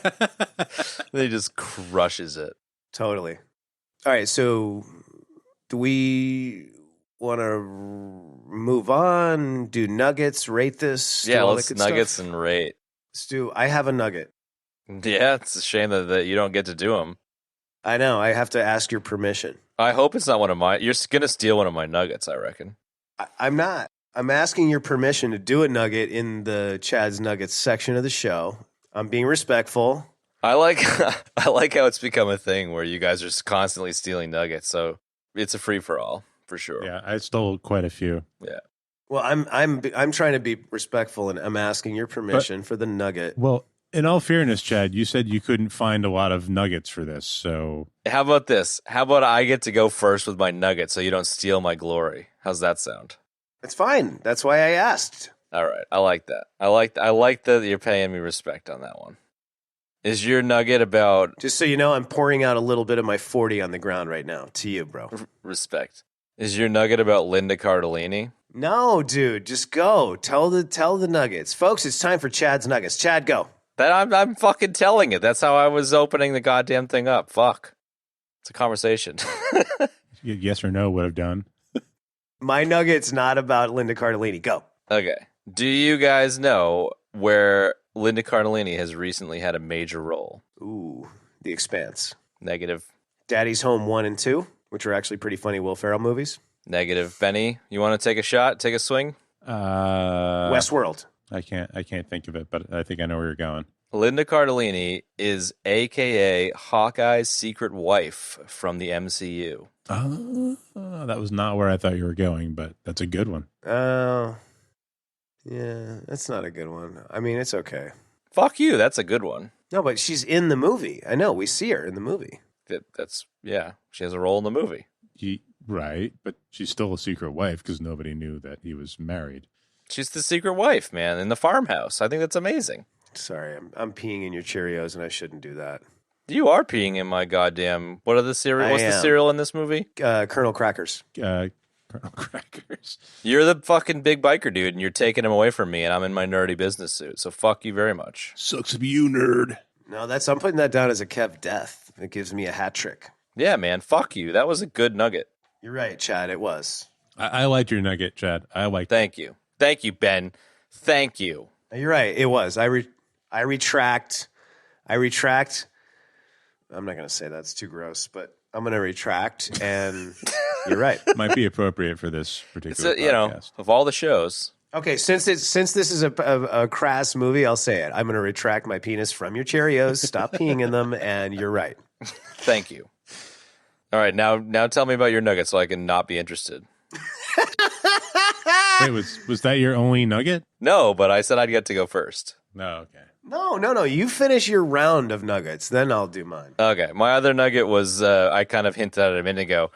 S2: Then he just crushes it.
S1: Totally. All right, so do we want to move on? Do nuggets? Rate this?
S2: Yeah, let's nuggets and rate.
S1: Let's do. I have a nugget.
S2: Yeah, it's a shame that you don't get to do them.
S1: I know. I have to ask your permission.
S2: I hope it's not one of my. You're gonna steal one of my nuggets, I reckon.
S1: I'm not. I'm asking your permission to do a nugget in the Chad's Nuggets section of the show. I'm being respectful.
S2: I like how it's become a thing where you guys are constantly stealing nuggets. So it's a free for all for sure.
S3: Yeah, I stole quite a few.
S2: Yeah.
S1: Well, I'm trying to be respectful, and I'm asking your permission for the nugget.
S3: Well, in all fairness, Chad, you said you couldn't find a lot of nuggets for this. So
S2: how about this? How about I get to go first with my nugget so you don't steal my glory? How's that sound?
S1: It's fine. That's why I asked.
S2: All right. I like that. I like that you're paying me respect on that one. Is your nugget about...
S1: Just so you know, I'm pouring out a little bit of my 40 on the ground right now. To you, bro.
S2: Respect. Is your nugget about Linda Cardellini?
S1: No, dude. Just go. Tell the nuggets. Folks, it's time for Chad's Nuggets. Chad, go.
S2: That I'm fucking telling it. That's how I was opening the goddamn thing up. Fuck. It's a conversation.
S3: Yes or no would have done.
S1: My nugget's not about Linda Cardellini. Go.
S2: Okay. Do you guys know where Linda Cardellini has recently had a major role?
S1: Ooh, The Expanse.
S2: Negative.
S1: Daddy's Home 1 and 2, which are actually pretty funny Will Ferrell movies.
S2: Negative. Benny, you want to take a shot? Take a swing?
S1: Westworld.
S3: I can't think of it, but I think I know where you're going.
S2: Linda Cardellini is AKA Hawkeye's secret wife from the MCU.
S3: That was not where I thought you were going, but that's a good one.
S1: Yeah, that's not a good one. I mean, it's okay.
S2: Fuck you. That's a good one.
S1: No, but she's in the movie. I know. We see her in the movie.
S2: Yeah. She has a role in the movie.
S3: Right, but she's still a secret wife because nobody knew that he was married.
S2: She's the secret wife, man, in the farmhouse. I think that's amazing.
S1: Sorry, I'm peeing in your Cheerios, and I shouldn't do that.
S2: You are peeing in my goddamn... What's the cereal in this movie?
S1: Colonel Crackers.
S3: Colonel Crackers.
S2: You're the fucking big biker dude, and you're taking him away from me, and I'm in my nerdy business suit. So fuck you very much.
S3: Sucks to be you, nerd.
S1: No, I'm putting that down as a Kev death. It gives me a hat trick.
S2: Yeah, man, fuck you. That was a good nugget.
S1: You're right, Chad. It was.
S3: I liked your nugget, Chad.
S2: Thank you. Thank you, Ben. Thank you.
S1: You're right. It was. I retract. I'm not going to say that's too gross, but I'm going to retract, and you're right.
S3: Might be appropriate for this particular podcast.
S2: You know, of all the shows.
S1: Okay, since this is a crass movie, I'll say it. I'm going to retract my penis from your Cheerios. Stop peeing in them, and you're right.
S2: Thank you. All right, now tell me about your nugget so I can not be interested.
S3: Wait, was that your only nugget?
S2: No, but I said I'd get to go first.
S3: No, okay.
S1: No. You finish your round of nuggets, then I'll do mine.
S2: Okay, my other nugget was I kind of hinted at it a minute ago.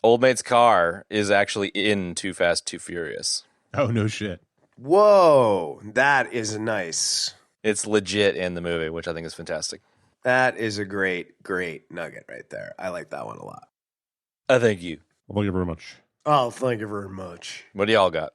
S2: Old Mate's car is actually in Too Fast, Too Furious.
S3: Oh, no shit.
S1: Whoa, that is nice.
S2: It's legit in the movie, which I think is fantastic.
S1: That is a great, great nugget right there. I like that one a lot.
S2: Thank you.
S3: Well, thank you very much.
S1: Oh, thank you very much.
S2: What do y'all got?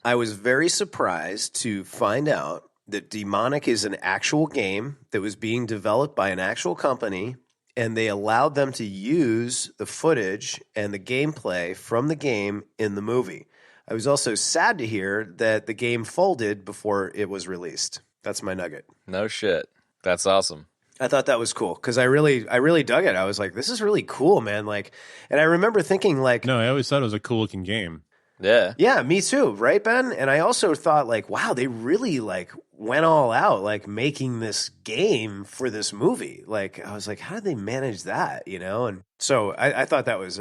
S1: I was very surprised to find out that Demonik is an actual game that was being developed by an actual company, and they allowed them to use the footage and the gameplay from the game in the movie. I was also sad to hear that the game folded before it was released. That's my nugget.
S2: No shit. That's awesome.
S1: I thought that was cool because I really dug it. I was like, this is really cool, man. Like, and I remember thinking like,
S3: No, I always thought it was a cool looking game.
S2: Yeah.
S1: yeah, me too, right, Ben? And I also thought like, wow, they really like went all out, like making this game for this movie. Like, I was like, how did they manage that? You know? And so I thought that was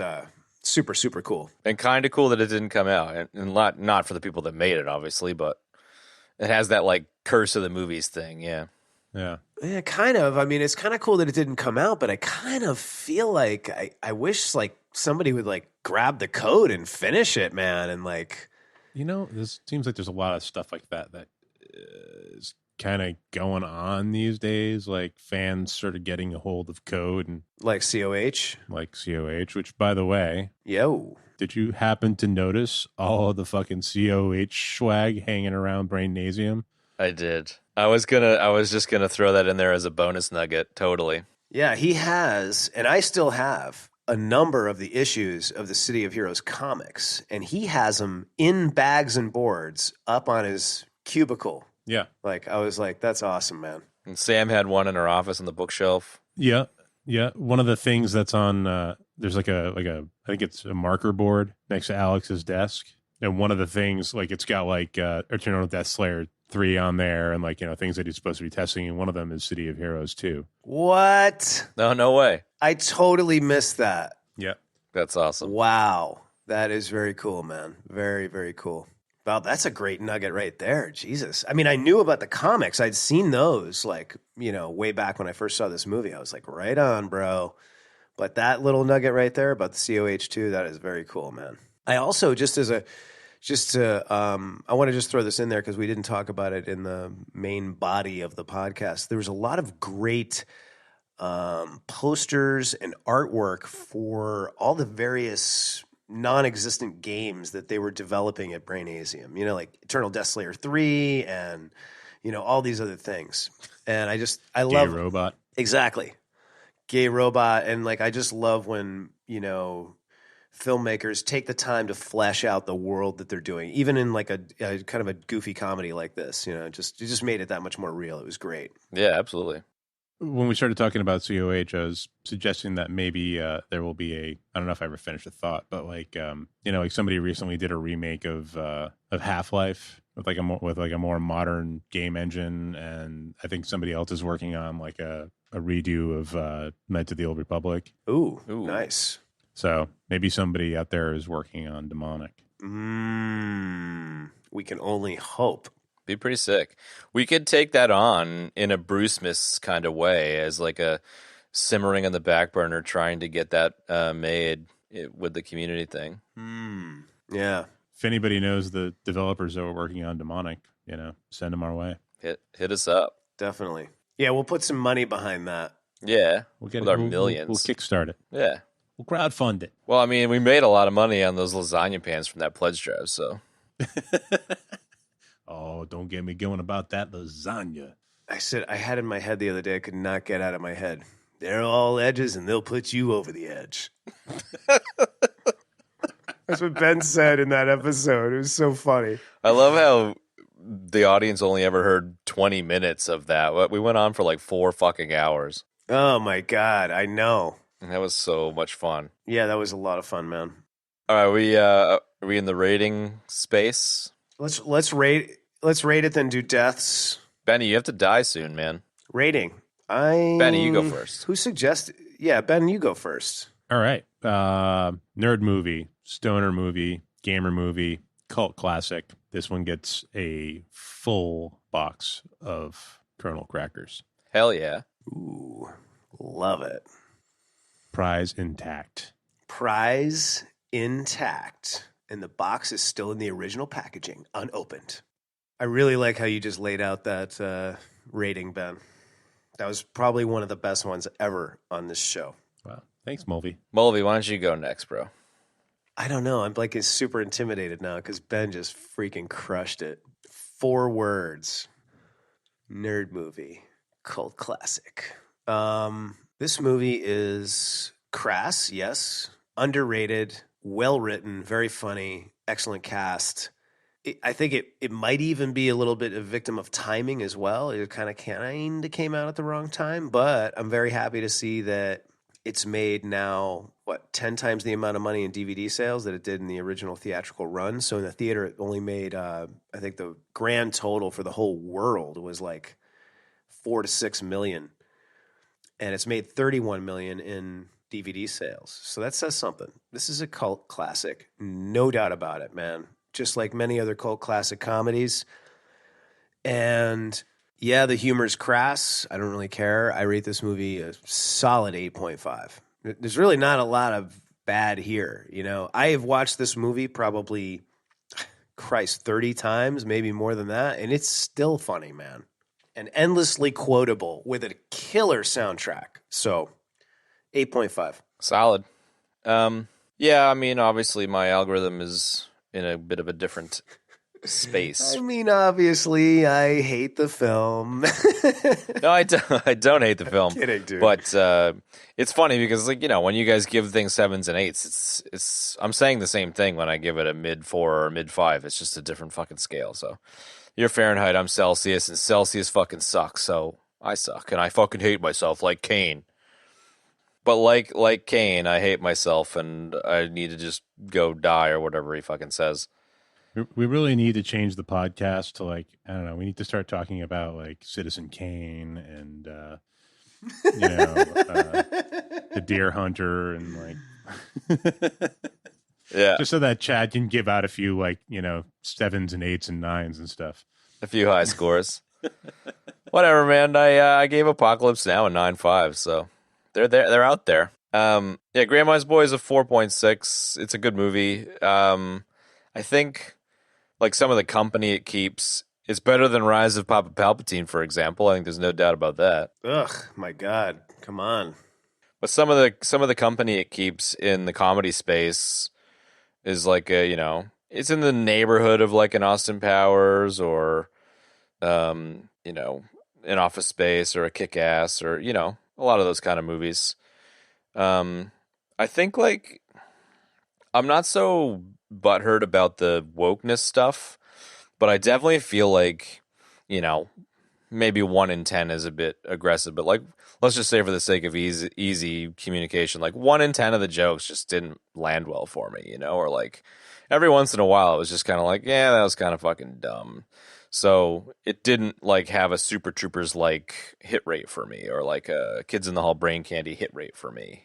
S1: super, super cool.
S2: And kind of cool that it didn't come out. And not for the people that made it, obviously, but it has that like curse of the movies thing. Yeah.
S3: Yeah.
S1: Yeah, kind of. I mean, it's kind of cool that it didn't come out, but I kind of feel like I wish like somebody would like grab the code and finish it, man. And like,
S3: You know, this seems like there's a lot of stuff like that is kind of going on these days. Like fans sort of getting a hold of code and
S1: like COH.
S3: like COH, which by the way,
S1: Yo.
S3: did you happen to notice all of the fucking COH swag hanging around Brainasium?
S2: I did. I was just gonna throw that in there as a bonus nugget. Totally.
S1: Yeah, he has, and I still have a number of the issues of the City of Heroes comics, and he has them in bags and boards up on his cubicle.
S3: Yeah.
S1: Like, I was like, that's awesome, man.
S2: And Sam had one in her office on the bookshelf.
S3: Yeah. Yeah. One of the things that's on there's like a I think it's a marker board next to Alex's desk. And one of the things, like it's got like Eternal Death Slayer 3 on there and like, you know, things that he's supposed to be testing, and one of them is City of Heroes 2.
S1: What?
S2: No way.
S1: I totally missed that.
S3: Yeah.
S2: That's awesome.
S1: Wow. That is very cool, man. Very, very cool. Wow, that's a great nugget right there. Jesus. I mean, I knew about the comics. I'd seen those like, you know, way back when I first saw this movie. I was like, right on, bro. But that little nugget right there about the COH2, that is very cool, man. I also, I want to just throw this in there because we didn't talk about it in the main body of the podcast. There was a lot of great posters and artwork for all the various non-existent games that they were developing at Brainasium. You know, like Eternal Death Slayer 3 and, you know, all these other things. And I love
S3: Gay Robot.
S1: Exactly. Gay Robot. And like, I just love when, you know, filmmakers take the time to flesh out the world that they're doing, even in like a kind of a goofy comedy like this. You know, it just made it that much more real. It was great.
S2: Yeah, absolutely.
S3: When we started talking about COH, I was suggesting that maybe there will be I don't know if I ever finished the thought, but like, you know, like somebody recently did a remake of Half-Life with like a more modern game engine. And I think somebody else is working on like a redo of Knights of the Old Republic.
S1: Ooh, nice.
S3: So maybe somebody out there is working on Demonik.
S1: We can only hope.
S2: Be pretty sick. We could take that on in a Bruce Smith kind of way as like a simmering on the back burner trying to get that made with the community thing.
S1: Yeah.
S3: If anybody knows the developers that were working on Demonik, you know, send them our way.
S2: Hit us up.
S1: Definitely. Yeah, we'll put some money behind that.
S2: Yeah.
S3: We'll get
S2: with
S3: it,
S2: our
S3: we'll
S2: millions.
S3: We'll kickstart it.
S2: Yeah.
S3: We'll crowdfund it.
S2: Well, I mean, we made a lot of money on those lasagna pans from that pledge drive, so.
S3: Oh, don't get me going about that lasagna.
S1: I had in my head the other day, I could not get out of my head. They're all edges and they'll put you over the edge. That's what Ben said in that episode. It was so funny.
S2: I love how the audience only ever heard 20 minutes of that. We went on for like 4 fucking hours.
S1: Oh my God, I know.
S2: And that was so much fun.
S1: Yeah, that was a lot of fun, man.
S2: All right, are we in the rating space?
S1: Let's rate it, then do deaths.
S2: Benny, you have to die soon, man.
S1: Rating.
S2: Benny, you go first.
S1: Who suggested? Yeah, Ben, you go first.
S3: All right. Nerd movie, stoner movie, gamer movie, cult classic. This one gets a full box of Colonel Crackers.
S2: Hell yeah.
S1: Ooh, love it.
S3: Prize intact.
S1: Prize intact. And the box is still in the original packaging, unopened. I really like how you just laid out that rating, Ben. That was probably one of the best ones ever on this show.
S3: Wow. Thanks, Mulvey.
S2: Mulvey, why don't you go next, bro?
S1: I don't know. I'm like super intimidated now because Ben just freaking crushed it. 4 words. Nerd movie. Cult classic. This movie is crass, yes. Underrated, well written, very funny, excellent cast. I think it might even be a little bit a victim of timing as well. It kind of came out at the wrong time, but I'm very happy to see that it's made now, 10 times the amount of money in DVD sales that it did in the original theatrical run. So in the theater, it only made, I think the grand total for the whole world was like 4 to 6 million. And it's made 31 million in DVD sales. So that says something. This is a cult classic. No doubt about it, man. Just like many other cult classic comedies. And yeah, the humor's crass. I don't really care. I rate this movie a solid 8.5. There's really not a lot of bad here. You know, I have watched this movie probably, 30 times, maybe more than that. And it's still funny, man. And endlessly quotable with a killer soundtrack. So 8.5.
S2: Solid. Yeah, I mean, obviously my algorithm is in a bit of a different space.
S1: I mean, obviously, I hate the film.
S2: No, I don't hate the film.
S1: I'm kidding, dude.
S2: But it's funny because, like, you know, when you guys give things 7s and 8s, it's I'm saying the same thing when I give it a mid 4 or mid 5. It's just a different fucking scale. So you're Fahrenheit, I'm Celsius, and Celsius fucking sucks. So I suck, and I fucking hate myself like Kane. But like Kane, I hate myself, and I need to just go die or whatever he fucking says.
S3: We really need to change the podcast to, like, I don't know, we need to start talking about like Citizen Kane and the Deer Hunter and like
S2: Yeah,
S3: just so that Chad can give out a few, like, 7s and 8s and 9s and stuff.
S2: a few high scores. Whatever, man. I gave Apocalypse Now a 9.5, so they're there. They're out there. Yeah, Grandma's Boy is a 4.6. It's a good movie. I think, like, some of the company it keeps is better than Rise of Papa Palpatine, for example. I think there's no doubt about that.
S1: Ugh, my God. Come on.
S2: But some of the company it keeps in the comedy space is like it's in the neighborhood of like an Austin Powers or an Office Space or a Kick-Ass or a lot of those kind of movies. I think, like, I'm not so butthurt about the wokeness stuff, but I definitely feel like, maybe 1 in 10 is a bit aggressive, but, like, let's just say for the sake of easy communication, like 1 in 10 of the jokes just didn't land well for me, or like every once in a while it was just kind of like, yeah, that was kind of fucking dumb. So it didn't like have a Super Troopers like hit rate for me, or like a Kids in the Hall Brain Candy hit rate for me.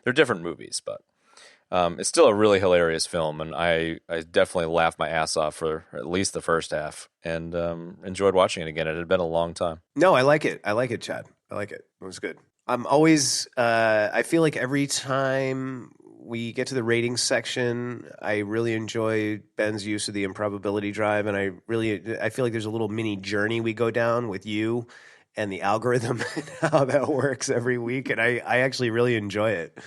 S2: They're different movies, but it's still a really hilarious film, and I definitely laughed my ass off for at least the first half, and enjoyed watching it again. It had been a long time.
S1: No, I like it. I like it, Chad. I like it. It was good. I'm always, I feel like every time we get to the ratings section, I really enjoy Ben's use of the improbability drive, and I feel like there's a little mini journey we go down with you and the algorithm and how that works every week, and I actually really enjoy it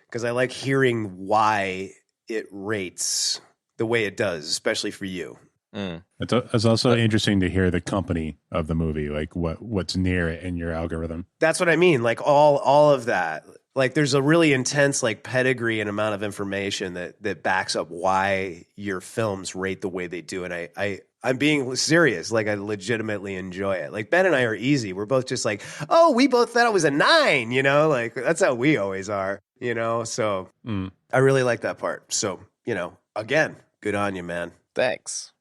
S1: because I like hearing why it rates the way it does, especially for you.
S3: It's also interesting to hear the company of the movie, like what's near it in your algorithm.
S1: That's what I mean. Like all of that. Like there's a really intense like pedigree and amount of information that backs up why your films rate the way they do. And I'm being serious. Like I legitimately enjoy it. Like Ben and I are easy. We're both just like, oh, we both thought it was a 9, like that's how we always are, so I really like that part. So, again, good on you, man.
S2: Thanks.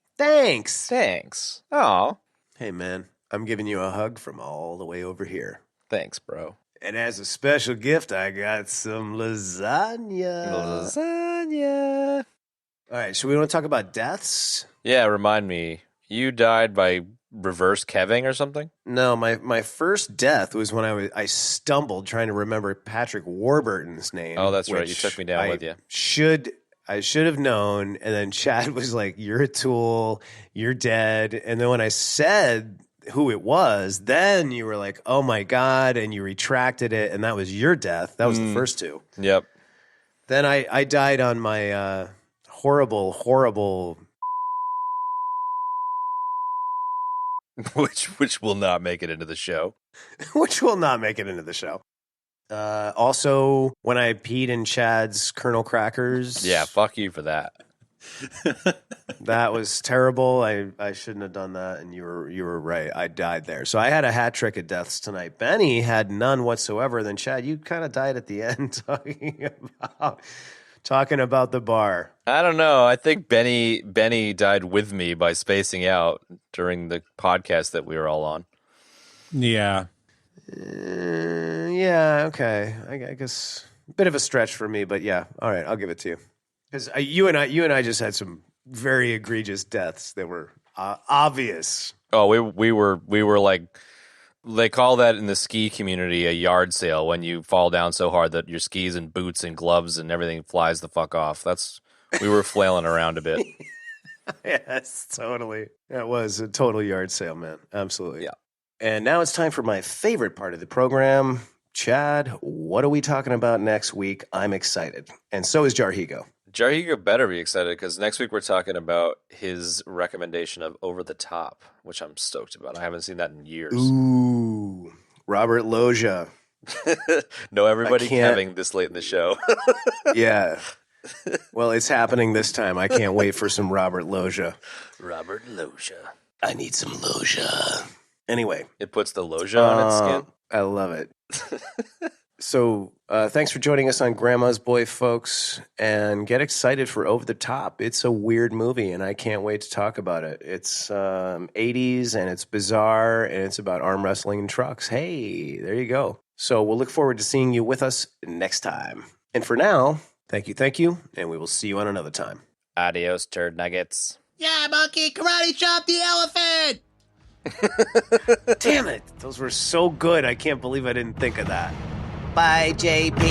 S2: Oh,
S1: Hey, man, I'm giving you a hug from all the way over here.
S2: thanks, bro.
S1: And as a special gift, I got some lasagna. All right, so we want to talk about deaths?
S2: Yeah, remind me. You died by reverse keving or something?
S1: No, my first death was when I stumbled trying to remember Patrick Warburton's name.
S2: Oh, that's right. You
S1: which
S2: took me down with you.
S1: I should have known. And then Chad was like, you're a tool. You're dead. And then when I said who it was, then you were like, oh my God. And you retracted it. And that was your death. That was the first two.
S2: Yep.
S1: Then I died on my horrible
S2: which will not make it into the show.
S1: which will not make it into the show. Also, when I peed in Chad's Colonel Crackers.
S2: Yeah, fuck you for that.
S1: That was terrible. I shouldn't have done that, and you were right. I died there. So I had a hat trick of deaths tonight. Benny had none whatsoever. Then Chad, you kind of died at the end talking about the bar.
S2: I don't know. I think Benny died with me by spacing out during the podcast that we were all on.
S3: Yeah.
S1: Yeah, okay. I guess a bit of a stretch for me, but yeah. All right, I'll give it to you. Because you and I just had some very egregious deaths that were obvious.
S2: Oh, we were like, they call that in the ski community a yard sale, when you fall down so hard that your skis and boots and gloves and everything flies the fuck off. We were flailing around a bit.
S1: Yes, totally. That was a total yard sale, man. Absolutely.
S2: Yeah.
S1: And now it's time for my favorite part of the program. Chad, what are we talking about next week? I'm excited. And so is Jarhigo.
S2: Jarhigo better be excited, because next week we're talking about his recommendation of Over the Top, which I'm stoked about. I haven't seen that in years.
S1: Ooh, Robert Loggia.
S2: No, everybody having this late in the show.
S1: Yeah. Well, it's happening this time. I can't wait for some Robert Loggia.
S2: Robert Loggia.
S1: I need some Loggia. Anyway.
S2: It puts the Loggia on its skin.
S1: I love it. So thanks for joining us on Grandma's Boy, folks. And get excited for Over the Top. It's a weird movie, and I can't wait to talk about it. It's 80s, and it's bizarre, and it's about arm wrestling and trucks. Hey, there you go. So we'll look forward to seeing you with us next time. And for now, thank you, and we will see you on another time.
S2: Adios, turd nuggets.
S6: Yeah, monkey, karate chop the elephant!
S1: Damn it. Those were so good. I can't believe I didn't think of that.
S4: Bye, JP.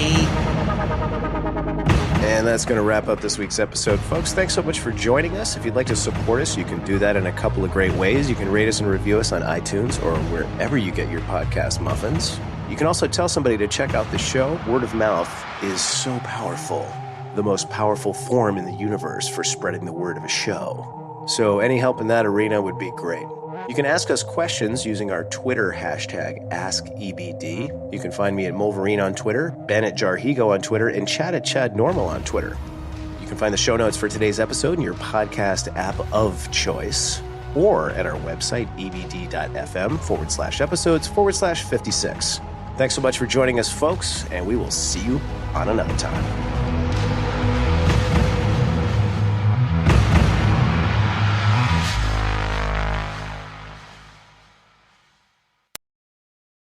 S1: And that's going to wrap up this week's episode. Folks, thanks so much for joining us. If you'd like to support us, you can do that in a couple of great ways. You can rate us and review us on iTunes or wherever you get your podcast muffins. You can also tell somebody to check out the show. Word of mouth is so powerful. The most powerful form in the universe for spreading the word of a show. So any help in that arena would be great. You can ask us questions using our Twitter hashtag AskEBD. You can find me at Mulverine on Twitter, Ben at Jarhigo on Twitter, and Chad at Chad Normal on Twitter. You can find the show notes for today's episode in your podcast app of choice, or at our website, ebd.fm/episodes/56. Thanks so much for joining us, folks, and we will see you on another time.